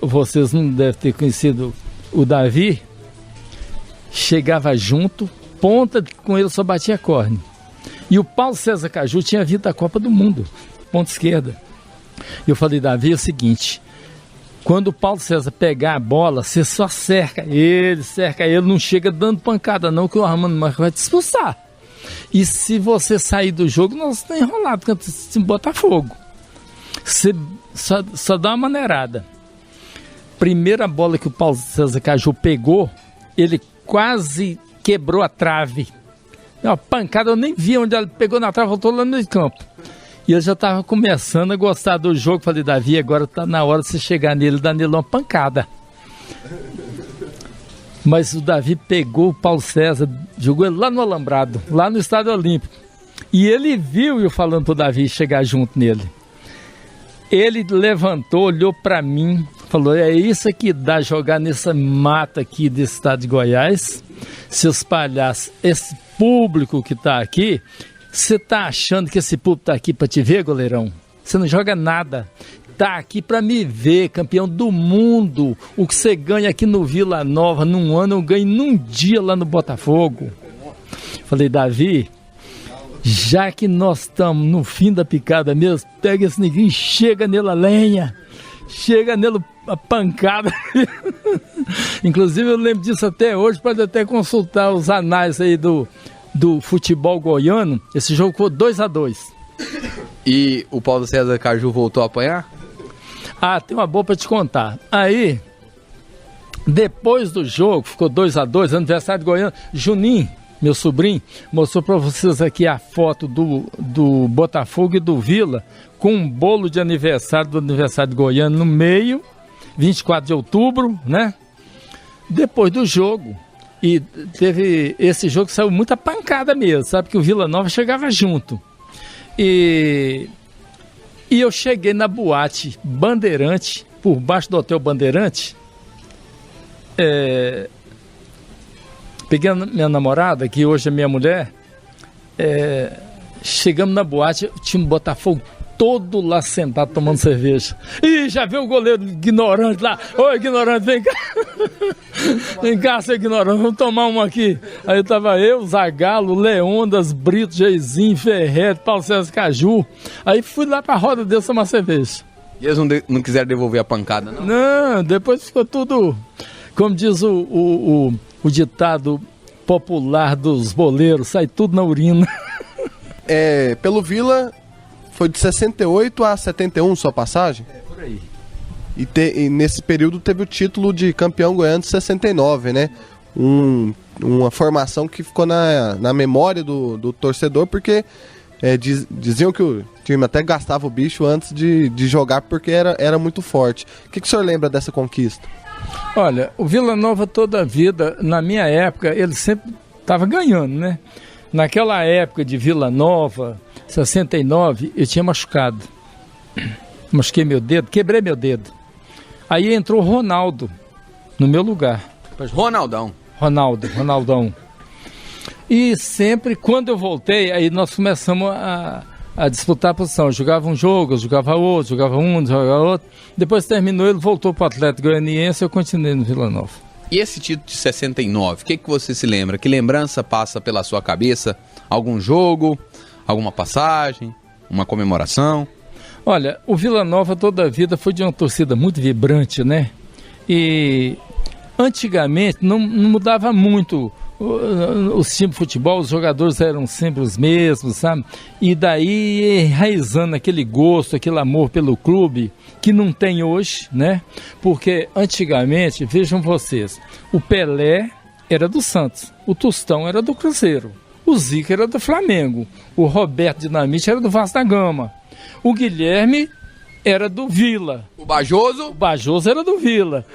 vocês não devem ter conhecido o Davi, chegava junto, ponta com ele só batia corne. E o Paulo César Caju tinha vindo da Copa do Mundo, ponta esquerda. E eu falei, Davi, é o seguinte, quando o Paulo César pegar a bola, você só cerca ele, não chega dando pancada não, que o Armando Marques vai te expulsar. E se você sair do jogo, nós estamos enrolados contra esse Botafogo. Você só dá uma maneirada. Primeira bola que o Paulo César Caju pegou, ele quase quebrou a trave. Uma pancada, eu nem vi onde ela pegou na trave, voltou lá no meio de campo. E eu já estava começando a gostar do jogo. Falei, Davi, agora está na hora de você chegar nele e dar nele uma pancada. Mas o Davi pegou o Paulo César, jogou ele lá no Alambrado, lá no Estádio Olímpico. E ele viu eu falando para o Davi chegar junto nele. Ele levantou, olhou para mim, falou, é isso que dá jogar nessa mata aqui desse estado de Goiás. Seus palhaços, esse público que está aqui, você está achando que esse público está aqui para te ver, goleirão? Você não joga nada. Está aqui para me ver, campeão do mundo. O que você ganha aqui no Vila Nova num ano, eu ganho num dia lá no Botafogo. Falei, Davi, já que nós estamos no fim da picada mesmo, pega esse neguinho e chega nele a lenha. Chega nele a pancada. Inclusive eu lembro disso até hoje, pode até consultar os anais aí do futebol goiano. Esse jogo ficou 2-2. E o Paulo César Caju voltou a apanhar? Ah, tem uma boa pra te contar. Aí, depois do jogo, ficou 2-2, aniversário de Goiânia, Juninho, meu sobrinho, mostrou pra vocês aqui a foto do Botafogo e do Vila, com um bolo de aniversário do aniversário de Goiânia no meio, 24 de outubro, né? Depois do jogo. E teve esse jogo que saiu muita pancada mesmo, sabe? Que o Vila Nova chegava junto. E eu cheguei na boate Bandeirante, por baixo do Hotel Bandeirante. Peguei a minha namorada, que hoje é minha mulher. Chegamos na boate, tinha um Botafogo todo lá sentado tomando cerveja. Ih, já viu o goleiro ignorante lá? Ô, ignorante, vem cá. Vem cá, seu ignorante, vamos tomar uma aqui. Aí tava eu, Zagallo, Leondas, Brito, Jeizinho, Ferreira, Paulo César Caju. Aí fui lá pra roda deles tomar cerveja. E eles não quiseram devolver a pancada, não? Não, depois ficou tudo, como diz o ditado popular dos boleiros, sai tudo na urina. Pelo Vila, foi de 68 a 71 sua passagem? Por aí. E nesse período teve o título de campeão goiano de 69, né? Uma formação que ficou na memória do torcedor, porque diziam que o time até gastava o bicho antes de jogar, porque era muito forte. O que o senhor lembra dessa conquista? Olha, o Vila Nova toda a vida, na minha época, ele sempre estava ganhando, né? Naquela época de Vila Nova, 69, eu tinha machucado. Machuquei meu dedo, quebrei meu dedo. Aí entrou o Ronaldo no meu lugar. Ronaldão. E sempre, quando eu voltei, aí nós começamos a disputar a posição. Eu jogava um jogo, eu jogava outro, jogava outro. Depois terminou, ele voltou para o Atlético Goianiense e eu continuei no Vila Nova. E esse título de 69, o que você se lembra? Que lembrança passa pela sua cabeça? Algum jogo, alguma passagem, uma comemoração? Olha, o Vila Nova toda a vida foi de uma torcida muito vibrante, né? E antigamente não mudava muito os times de futebol, os jogadores eram sempre os mesmos, sabe? E daí enraizando aquele gosto, aquele amor pelo clube, que não tem hoje, né? Porque antigamente, vejam vocês, o Pelé era do Santos, o Tostão era do Cruzeiro, o Zico era do Flamengo, o Roberto Dinamite era do Vasco da Gama, o Guilherme era do Vila. O Bajoso? O Bajoso era do Vila.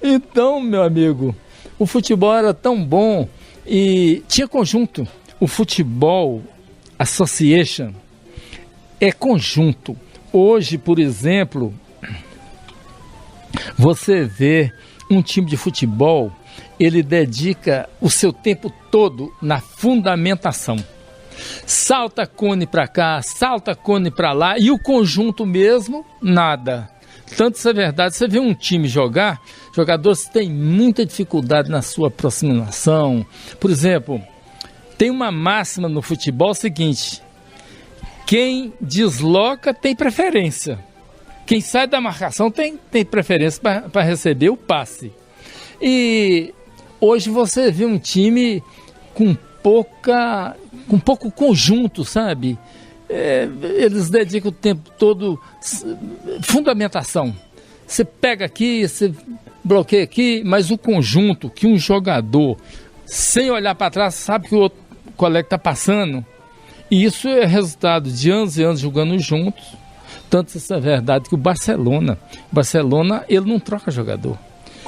Então, meu amigo, o futebol era tão bom e tinha conjunto. O futebol association é conjunto. Hoje, por exemplo, você vê um time de futebol, ele dedica o seu tempo todo na fundamentação. Salta cone para cá, salta cone para lá, e o conjunto mesmo, nada. Tanto isso é verdade, você vê um time jogar, jogadores têm muita dificuldade na sua aproximação. Por exemplo, tem uma máxima no futebol seguinte: quem desloca tem preferência. Quem sai da marcação tem preferência para receber o passe. E hoje você vê um time com pouco conjunto, sabe? Eles dedicam o tempo todo fundamentação. Você pega aqui, você bloqueia aqui, mas o conjunto que um jogador, sem olhar para trás, sabe que o outro colega está passando. E isso é resultado de anos e anos jogando juntos. Tanto isso é verdade que o Barcelona, ele não troca jogador.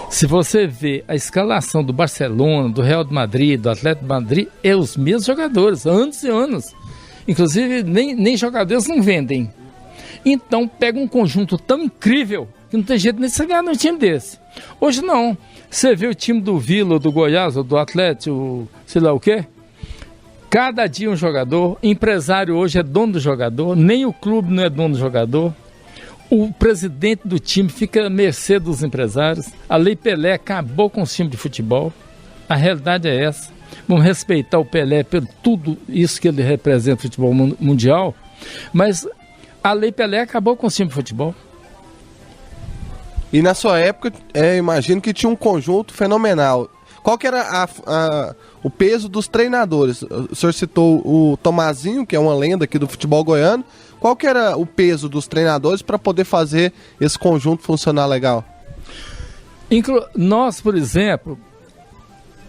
Se você vê a escalação do Barcelona, do Real de Madrid, do Atlético de Madrid, é os mesmos jogadores, anos e anos. Inclusive, nem jogadores não vendem. Então, pega um conjunto tão incrível que não tem jeito nem de você ganhar num time desse. Hoje não. Você vê o time do Vila, do Goiás, ou do Atlético, sei lá o quê. Cada dia um jogador. Empresário hoje é dono do jogador. Nem o clube não é dono do jogador. O presidente do time fica à mercê dos empresários. A Lei Pelé acabou com os times de futebol. A realidade é essa. Vamos respeitar o Pelé por tudo isso que ele representa no futebol mundial. Mas a Lei Pelé acabou com os times de futebol. E na sua época, imagino que tinha um conjunto fenomenal. Qual que era o peso dos treinadores? O senhor citou o Tomazinho, que é uma lenda aqui do futebol goiano. Qual que era o peso dos treinadores para poder fazer esse conjunto funcionar legal? Nós, por exemplo,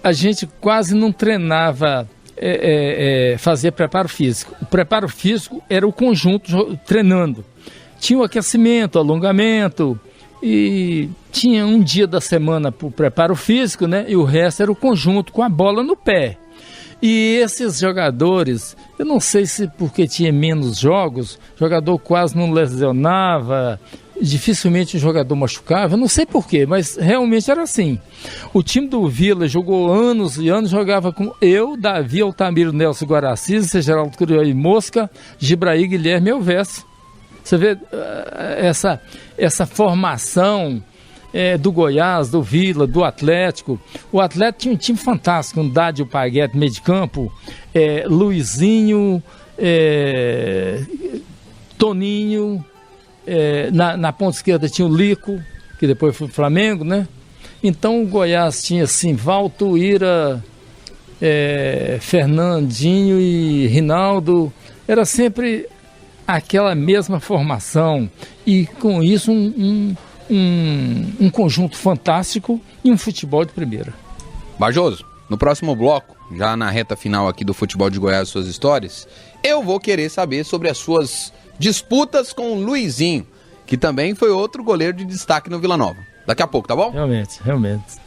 a gente quase não treinava, fazia preparo físico. O preparo físico era o conjunto treinando. Tinha o aquecimento, o alongamento, e tinha um dia da semana para o preparo físico, né? E o resto era o conjunto com a bola no pé. E esses jogadores, eu não sei se porque tinha menos jogos, o jogador quase não lesionava, dificilmente o jogador machucava, não sei porquê, mas realmente era assim. O time do Vila jogou anos e anos, jogava com eu, Davi, Altamiro, Nelson, Guaraci, Geraldo Curió e Mosca, Gibraí, Guilherme e Elvésio. Você vê essa formação do Goiás, do Vila, do Atlético. O Atlético tinha um time fantástico, um Dádio Paguete, meio de campo, Luizinho, Toninho, na ponta esquerda tinha o Lico, que depois foi o Flamengo, né? Então o Goiás tinha assim, Valto, Ira, Fernandinho e Rinaldo. Era sempre aquela mesma formação e com isso um conjunto fantástico e um futebol de primeira. Bajoso, no próximo bloco, já na reta final aqui do Futebol de Goiás, suas histórias, eu vou querer saber sobre as suas disputas com o Luizinho, que também foi outro goleiro de destaque no Vila Nova. Daqui a pouco, tá bom? Realmente,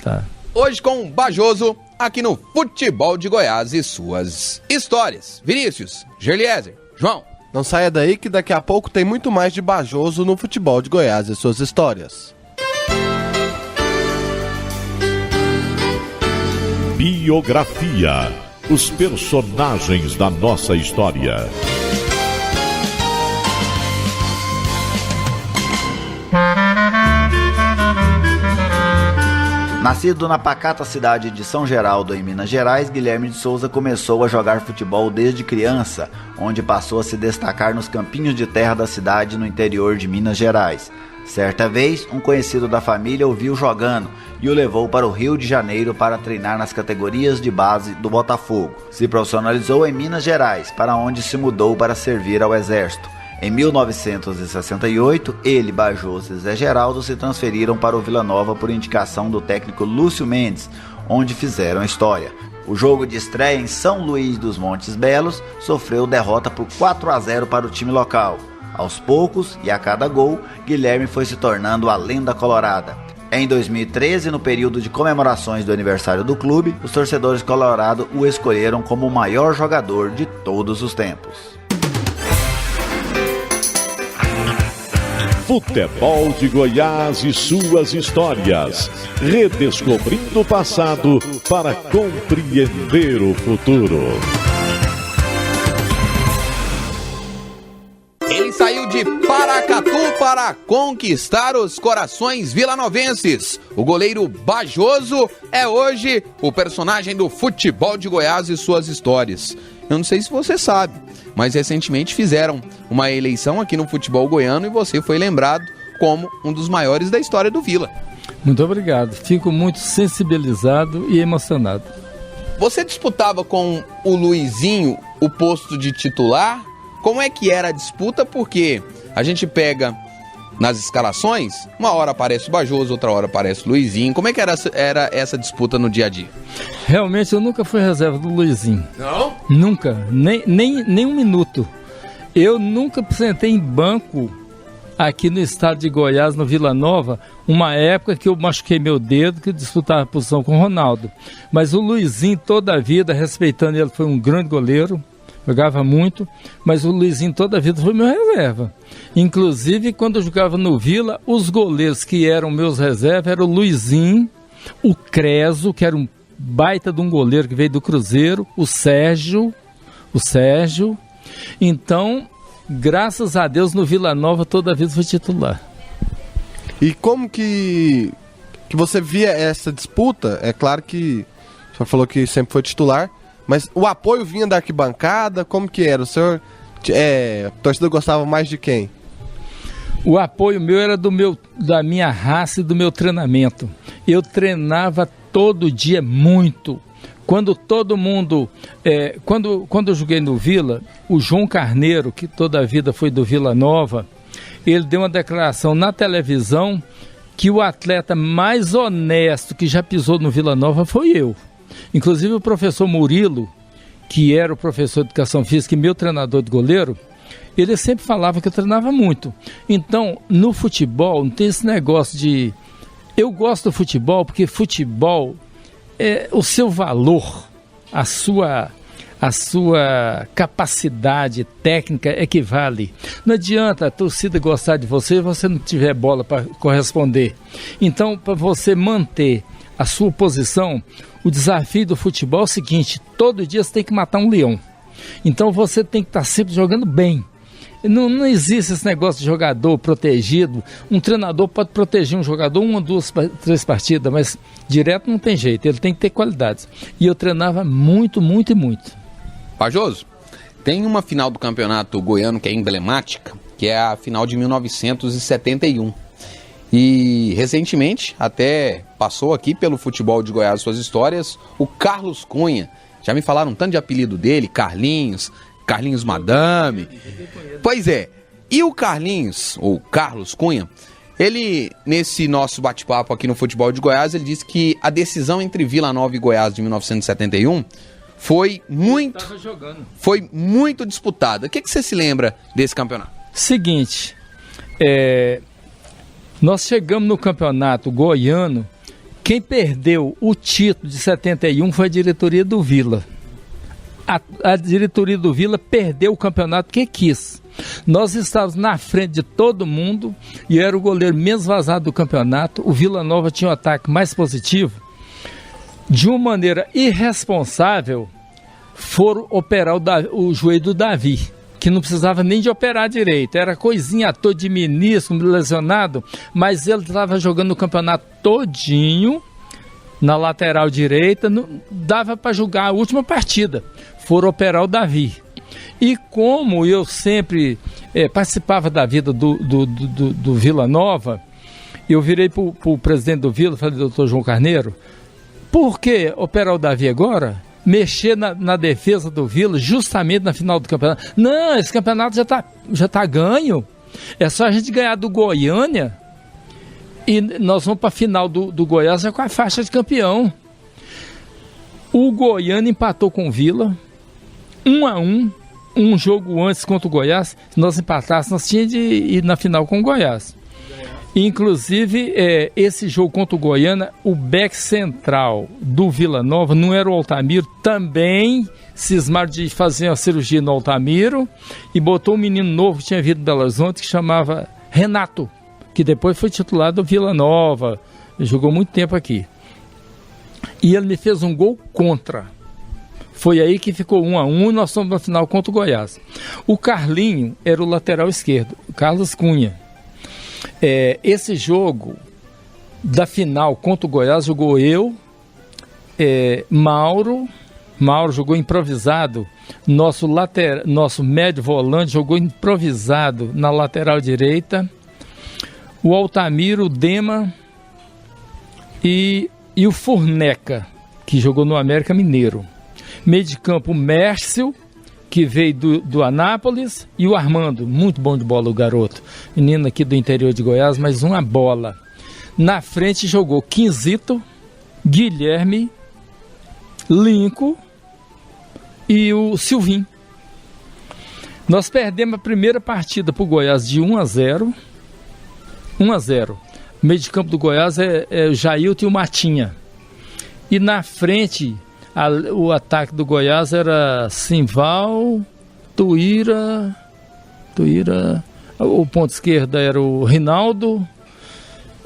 tá. Hoje com o Bajoso, aqui no Futebol de Goiás e suas histórias. Vinícius, Gerliezer, João. Não saia daí que daqui a pouco tem muito mais de Bajoso no Futebol de Goiás e suas histórias. Biografia. Os personagens da nossa história. Nascido na pacata cidade de São Geraldo, em Minas Gerais, Guilherme de Souza começou a jogar futebol desde criança, onde passou a se destacar nos campinhos de terra da cidade no interior de Minas Gerais. Certa vez, um conhecido da família o viu jogando e o levou para o Rio de Janeiro para treinar nas categorias de base do Botafogo. Se profissionalizou em Minas Gerais, para onde se mudou para servir ao Exército. Em 1968, ele, Bajoso e Zé Geraldo se transferiram para o Vila Nova por indicação do técnico Lúcio Mendes, onde fizeram história. O jogo de estreia em São Luís dos Montes Belos sofreu derrota por 4-0 para o time local. Aos poucos, e a cada gol, Guilherme foi se tornando a lenda colorada. Em 2013, no período de comemorações do aniversário do clube, os torcedores colorados o escolheram como o maior jogador de todos os tempos. Futebol de Goiás e suas histórias. Redescobrindo o passado para compreender o futuro. Ele saiu de Paracatu para conquistar os corações vilanovenses. O goleiro Bajoso é hoje o personagem do Futebol de Goiás e suas histórias. Eu não sei se você sabe, mas recentemente fizeram uma eleição aqui no futebol goiano e você foi lembrado como um dos maiores da história do Vila. Muito obrigado, fico muito sensibilizado e emocionado. Você disputava com o Luizinho o posto de titular? Como é que era a disputa? Porque a gente pega nas escalações, uma hora aparece o Bajoso, outra hora aparece o Luizinho. Como é que era essa disputa no dia a dia? Realmente eu nunca fui reserva do Luizinho. Não? Nunca, nem um minuto. Eu nunca sentei em banco aqui no estado de Goiás, no Vila Nova, uma época que eu machuquei meu dedo, que eu disputava a posição com o Ronaldo. Mas o Luizinho, toda a vida, respeitando ele, foi um grande goleiro, jogava muito, mas o Luizinho toda a vida foi meu reserva. Inclusive, quando eu jogava no Vila, os goleiros que eram meus reservas eram o Luizinho, o Creso, que era um baita de um goleiro que veio do Cruzeiro, o Sérgio. Então, graças a Deus, no Vila Nova toda a vida foi titular. E como que você via essa disputa? É claro que o senhor falou que sempre foi titular, mas o apoio vinha da arquibancada? Como que era? O senhor, o torcedor gostava mais de quem? O apoio meu era da minha raça e do meu treinamento. Eu treinava todo dia muito. Quando todo mundo... Quando eu joguei no Vila, o João Carneiro, que toda a vida foi do Vila Nova, ele deu uma declaração na televisão que o atleta mais honesto que já pisou no Vila Nova foi eu. Inclusive o professor Murilo, que era o professor de Educação Física e meu treinador de goleiro, ele sempre falava que eu treinava muito. Então, no futebol, não tem esse negócio de... Eu gosto do futebol porque futebol é o seu valor, a sua a sua capacidade técnica é que vale. Não adianta a torcida gostar de você e você não tiver bola para corresponder. Então, para você manter a sua posição, o desafio do futebol é o seguinte: todo dia você tem que matar um leão. Então você tem que estar sempre jogando bem. Não existe esse negócio de jogador protegido. Um treinador pode proteger um jogador 1, 2, 3 partidas, mas direto não tem jeito, ele tem que ter qualidades. E eu treinava muito, muito e muito. Pajoso, tem uma final do campeonato goiano que é emblemática, que é a final de 1971. E recentemente, até passou aqui pelo Futebol de Goiás suas histórias, o Carlos Cunha. Já me falaram tanto de apelido dele, Carlinhos Madame. Pois é, e o Carlinhos, ou Carlos Cunha, ele, nesse nosso bate-papo aqui no Futebol de Goiás, ele disse que a decisão entre Vila Nova e Goiás de 1971 foi muito disputada. O que você se lembra desse campeonato? Seguinte, nós chegamos no campeonato goiano, quem perdeu o título de 71 foi a diretoria do Vila. A diretoria do Vila perdeu o campeonato que quis. Nós estávamos na frente de todo mundo e era o goleiro menos vazado do campeonato. O Vila Nova tinha um ataque mais positivo. De uma maneira irresponsável, foram operar o joelho do Davi, que não precisava nem de operar direito. Era coisinha à toa de ministro, lesionado, mas ele estava jogando o campeonato todinho na lateral direita, não dava para jogar a última partida. Foram operar o Davi. E como eu sempre participava da vida do Vila Nova, eu virei para o presidente do Vila, falei: doutor João Carneiro, por que operar o Davi agora? Mexer na defesa do Vila, justamente na final do campeonato. Não, esse campeonato já tá ganho. É só a gente ganhar do Goiânia e nós vamos para a final do Goiás já com a faixa de campeão. O Goiânia empatou com o Vila 1-1, um jogo antes contra o Goiás. Se nós empatássemos, nós tínhamos de ir na final com o Goiás. Inclusive, esse jogo contra o Goiânia, o back central do Vila Nova não era o Altamiro, também cismaram de fazer uma cirurgia no Altamiro e botou um menino novo que tinha vindo de Belo Horizonte, que chamava Renato, que depois foi titular do Vila Nova, jogou muito tempo aqui. E ele me fez um gol contra. Foi aí que ficou 1-1 e nós fomos na final contra o Goiás. O Carlinho era o lateral esquerdo, o Carlos Cunha. Esse jogo da final contra o Goiás jogou eu, Mauro jogou improvisado, nosso médio volante jogou improvisado na lateral direita, o Altamiro, o Dema e o Furneca, que jogou no América Mineiro. Meio de campo, o Mércio, que veio do Anápolis, e o Armando, muito bom de bola o garoto, menino aqui do interior de Goiás, mas uma bola. Na frente jogou Quinzito, Guilherme, Linco e o Silvinho. Nós perdemos a primeira partida para o Goiás de 1-0. 1-0. O meio de campo do Goiás é o Jailton e o Matinha. E na frente, o ataque do Goiás era Simval, Tuíra, o ponto esquerda era o Rinaldo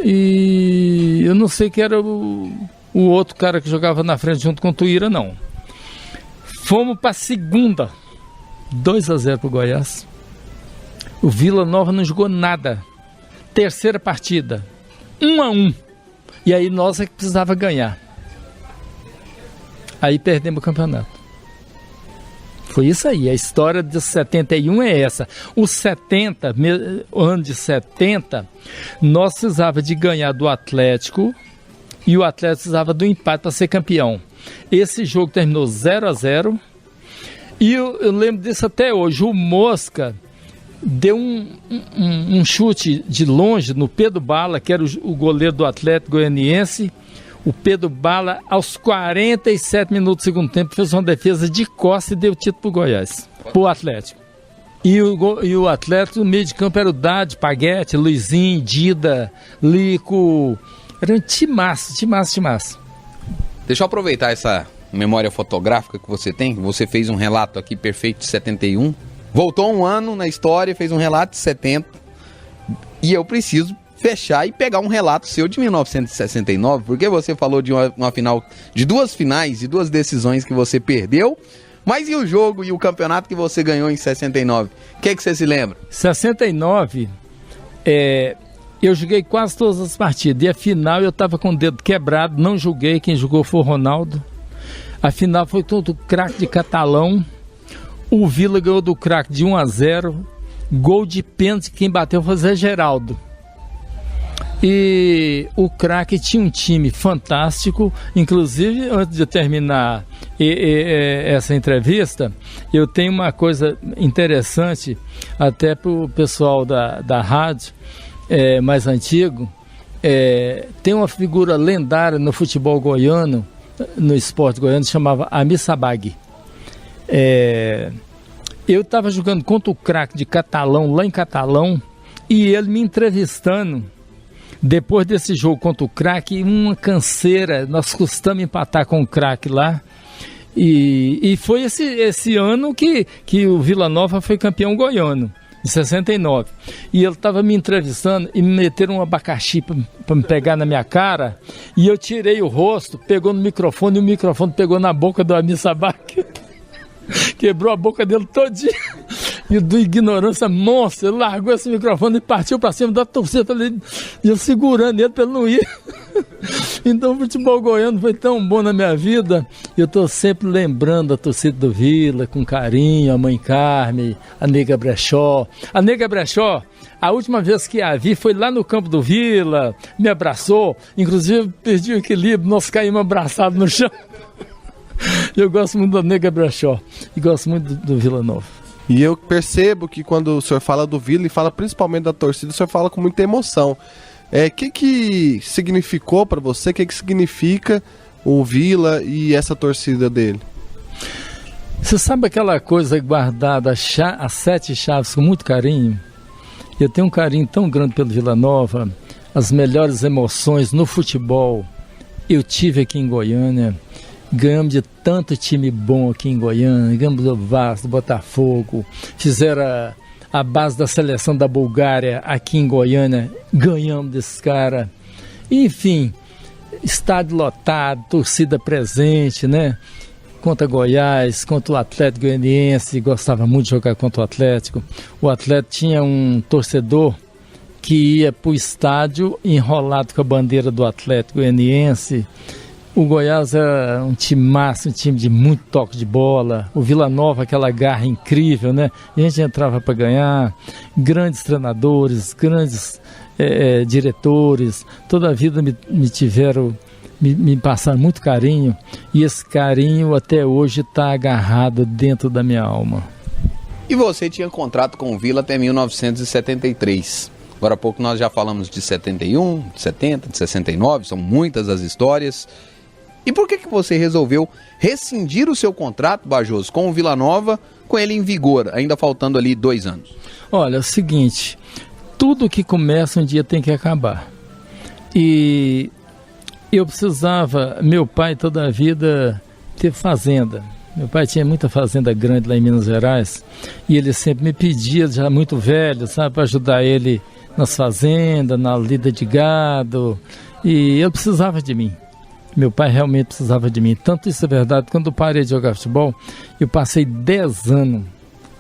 e eu não sei que era o outro cara que jogava na frente junto com o Tuíra, não. Fomos para a segunda, 2-0 para o Goiás. O Vila Nova não jogou nada. Terceira partida, 1-1. E aí nós é que precisava ganhar. Aí perdemos o campeonato. Foi isso aí, a história de 71 é essa. O ano de 70, nós precisava de ganhar do Atlético e o Atlético precisava do empate para ser campeão. Esse jogo terminou 0-0 e eu lembro disso até hoje. O Mosca deu um chute de longe no Pedro Bala, que era o goleiro do Atlético Goianiense. O Pedro Bala, aos 47 minutos do segundo tempo, fez uma defesa de costa e deu título para o Goiás, para o Atlético. E o Atlético, no meio de campo, era o Dade, Paguete, Luizinho, Dida, Lico. Era um timaço. Deixa eu aproveitar essa memória fotográfica que você tem? Você fez um relato aqui perfeito de 71, voltou um ano na história, fez um relato de 70, e eu preciso fechar e pegar um relato seu de 1969, porque você falou de uma final, de 2 finais e 2 decisões que você perdeu, mas e o jogo e o campeonato que você ganhou em 69? O que é que você se lembra? 69, eu joguei quase todas as partidas, e a final eu estava com o dedo quebrado, não joguei, quem jogou foi o Ronaldo. A final foi todo craque de Catalão, o Vila ganhou do craque de 1-0, gol de pênalti, quem bateu foi o Zé Geraldo. E o craque tinha um time fantástico. Inclusive, antes de terminar essa entrevista, eu tenho uma coisa interessante até para o pessoal da rádio mais antigo. Tem uma figura lendária no futebol goiano, no esporte goiano, chamava Amir Sabag. Eu estava jogando contra o craque de Catalão, lá em Catalão, e ele me entrevistando. Depois desse jogo contra o craque, uma canseira, nós custamos empatar com o craque lá. E foi esse ano que o Vila Nova foi campeão goiano, em 69. E ele estava me entrevistando e me meteram um abacaxi para me pegar na minha cara. E eu tirei o rosto, pegou no microfone, e o microfone pegou na boca do Amir Sabag. Quebrou a boca dele todinha. E do ignorância monstro, ele largou esse microfone e partiu para cima da torcida, e eu segurando ele para ele não ir. Então o futebol goiano foi tão bom na minha vida. Eu estou sempre lembrando a torcida do Vila com carinho, a mãe Carme, a Nega Brechó. A Nega Brechó, a última vez que a vi foi lá no campo do Vila, me abraçou, inclusive perdi o equilíbrio, nós caímos abraçados no chão. Eu gosto muito da Nega Brechó e gosto muito do Vila Nova. E eu percebo que quando o senhor fala do Vila e fala principalmente da torcida, o senhor fala com muita emoção. Que significou para você, que significa o Vila e essa torcida dele? Você sabe aquela coisa guardada, as 7 chaves com muito carinho? Eu tenho um carinho tão grande pelo Vila Nova, as melhores emoções no futebol eu tive aqui em Goiânia. Ganhamos de tanto time bom aqui em Goiânia, ganhamos do Vasco, do Botafogo, fizeram a base da seleção da Bulgária aqui em Goiânia, ganhamos desses caras. Enfim, estádio lotado, torcida presente, né? Contra Goiás, contra o Atlético Goianiense, gostava muito de jogar contra o Atlético. O Atlético tinha um torcedor que ia para o estádio enrolado com a bandeira do Atlético Goianiense. O Goiás era um time massa, um time de muito toque de bola. O Vila Nova, aquela garra incrível, né? E a gente entrava para ganhar. Grandes treinadores, grandes diretores. Toda a vida me passaram muito carinho. E esse carinho até hoje está agarrado dentro da minha alma. E você tinha contrato com o Vila até 1973. Agora há pouco nós já falamos de 71, de 70, de 69. São muitas as histórias. E por que você resolveu rescindir o seu contrato, Bajoso, com o Vila Nova, com ele em vigor, ainda faltando ali 2 anos? Olha, é o seguinte, tudo que começa um dia tem que acabar. E eu precisava, meu pai toda a vida teve fazenda. Meu pai tinha muita fazenda grande lá em Minas Gerais, e ele sempre me pedia, já muito velho, sabe, para ajudar ele nas fazendas, na lida de gado, e ele precisava de mim. Meu pai realmente precisava de mim. Tanto isso é verdade, quando eu parei de jogar futebol, eu passei 10 anos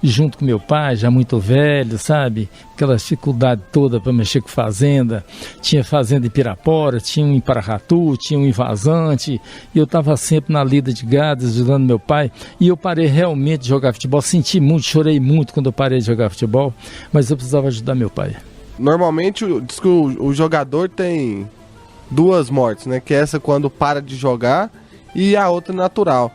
junto com meu pai, já muito velho, sabe? Aquela dificuldade toda para mexer com fazenda. Tinha fazenda em Pirapora, tinha um em Paracatu, tinha um em Vazante, e eu estava sempre na lida de gado, ajudando meu pai, e eu parei realmente de jogar futebol. Senti muito, chorei muito quando eu parei de jogar futebol, mas eu precisava ajudar meu pai. Normalmente, diz que o jogador tem 2 mortes, né? Que é essa quando para de jogar e a outra natural.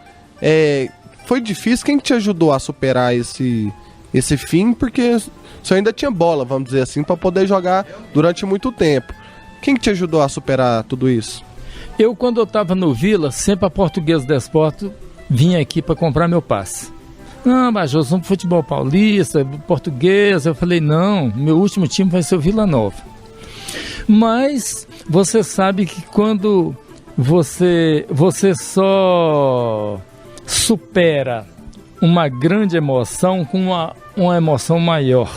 Foi difícil? Quem te ajudou a superar esse fim? Porque você ainda tinha bola, vamos dizer assim, para poder jogar durante muito tempo. Quem te ajudou a superar tudo isso? Eu, quando eu estava no Vila, sempre a Portuguesa Desporto vinha aqui para comprar meu passe. Não, mas nós vamos pro futebol paulista, Portuguesa. Eu falei, não, meu último time vai ser o Vila Nova. Mas você sabe que quando você só supera uma grande emoção com uma emoção maior.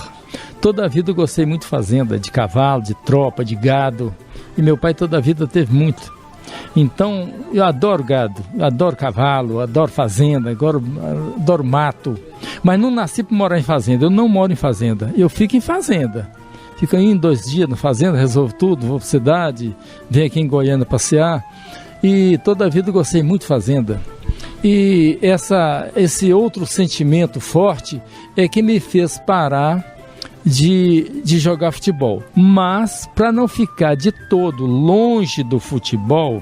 Toda a vida eu gostei muito de fazenda, de cavalo, de tropa, de gado. E meu pai toda a vida teve muito. Então, eu adoro gado, adoro cavalo, adoro fazenda, adoro mato. Mas não nasci para morar em fazenda, eu não moro em fazenda. Eu fico em fazenda. Fico aí 2 dias na fazenda, resolvo tudo, vou para a cidade, venho aqui em Goiânia passear. E toda a vida eu gostei muito de fazenda. E esse outro sentimento forte é que me fez parar de jogar futebol. Mas, para não ficar de todo longe do futebol,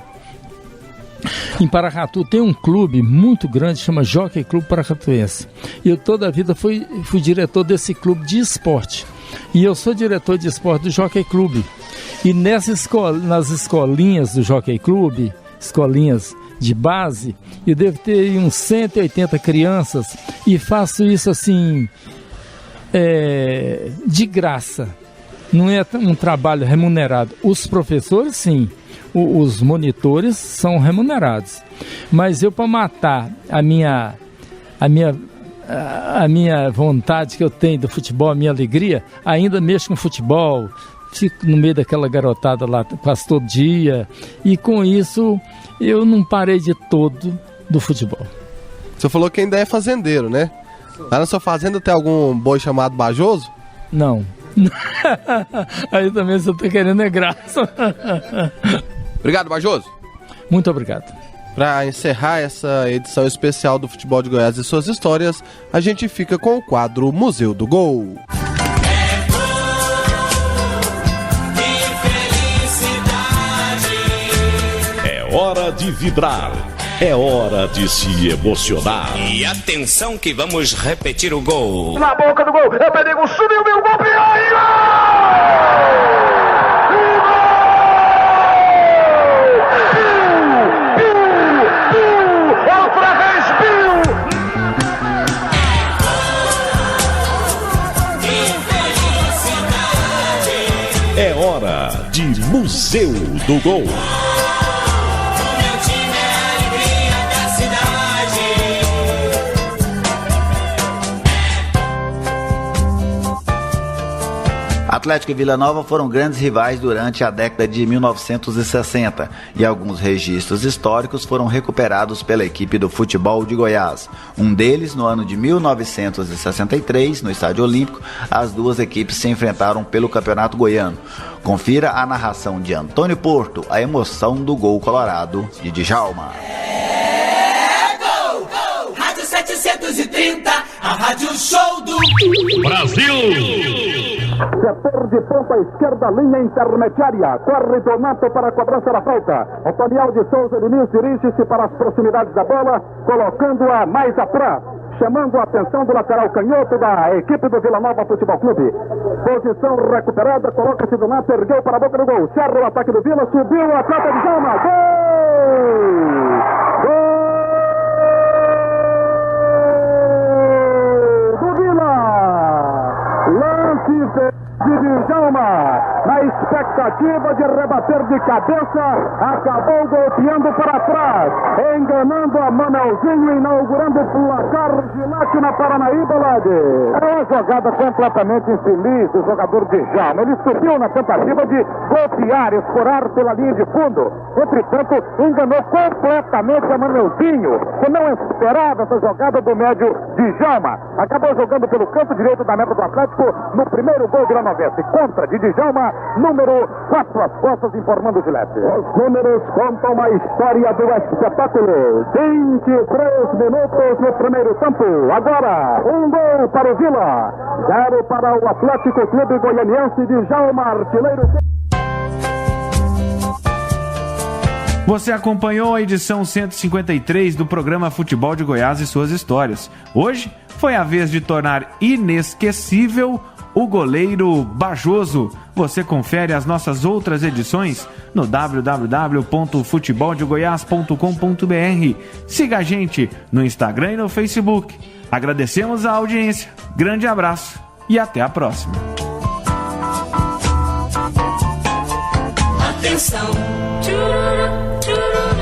em Paracatu tem um clube muito grande, chama Jockey Clube Paracatuense. E eu toda a vida fui diretor desse clube de esporte. E eu sou diretor de esporte do Jockey Clube. E nas escolinhas do Jockey Clube, escolinhas de base, eu devo ter uns 180 crianças e faço isso assim, de graça. Não é um trabalho remunerado. Os professores, sim. Os monitores são remunerados. Mas eu, para matar a minha vontade que eu tenho do futebol, a minha alegria, ainda mexo com futebol, fico no meio daquela garotada lá quase todo dia, e com isso eu não parei de todo do futebol. Você falou que ainda é fazendeiro, né? Lá na sua fazenda tem algum boi chamado Bajoso? Não. Aí também você tá querendo é graça. Obrigado, Bajoso. Muito obrigado. Para encerrar essa edição especial do Futebol de Goiás e suas histórias, a gente fica com o quadro Museu do Gol. É hora de vibrar. É hora de se emocionar. E atenção que vamos repetir o gol. Na boca do gol, é perigo, subiu, deu gol, gol! É hora de Museu do Gol. Atlético e Vila Nova foram grandes rivais durante a década de 1960 e alguns registros históricos foram recuperados pela equipe do futebol de Goiás. Um deles, no ano de 1963, no Estádio Olímpico, as duas equipes se enfrentaram pelo Campeonato Goiano. Confira a narração de Antônio Porto, a emoção do gol colorado de Djalma. Gol, gol, Rádio 730, a Rádio Show do Brasil! Setor de ponta esquerda, linha intermediária. Corre Donato para a cobrança da falta. Otoniel de Souza Diniz dirige-se para as proximidades da bola, colocando-a mais atrás, chamando a atenção do lateral canhoto da equipe do Vila Nova Futebol Clube. Posição recuperada, coloca-se Donato, ergueu para a boca do gol. Cerra o ataque do Vila, subiu o atleta de Djalma. Gol! Gol do Vila! Lance de Djalma, na expectativa de rebater de cabeça, acabou golpeando para trás, enganando a Manelzinho, inaugurando o placar de Late na Paranaíba, Lade. É uma jogada completamente infeliz do jogador de Djalma. Ele subiu na tentativa de golpear, escorar pela linha de fundo. Entretanto, enganou completamente a Manelzinho, que não esperava essa jogada do médio de Djalma. Acabou jogando pelo canto direito da meta do Atlético no primeiro gol de contra de Djalma, número 4 às costas, informando o Gilete. Os números contam a história do espetáculo. 23 minutos no primeiro tempo. Agora, um gol para o Vila, 0 para o Atlético Clube Goianiense de Djalma, artilheiro. Você acompanhou a edição 153 do programa Futebol de Goiás e suas histórias. Hoje foi a vez de tornar inesquecível o goleiro Bajoso. Você confere as nossas outras edições no www.futeboldegoias.com.br. Siga a gente no Instagram e no Facebook. Agradecemos a audiência. Grande abraço e até a próxima. Atenção. Tchururu, tchururu.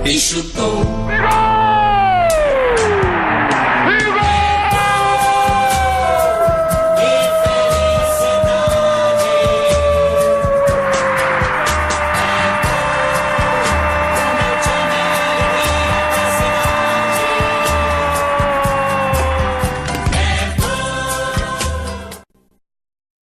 e chutou.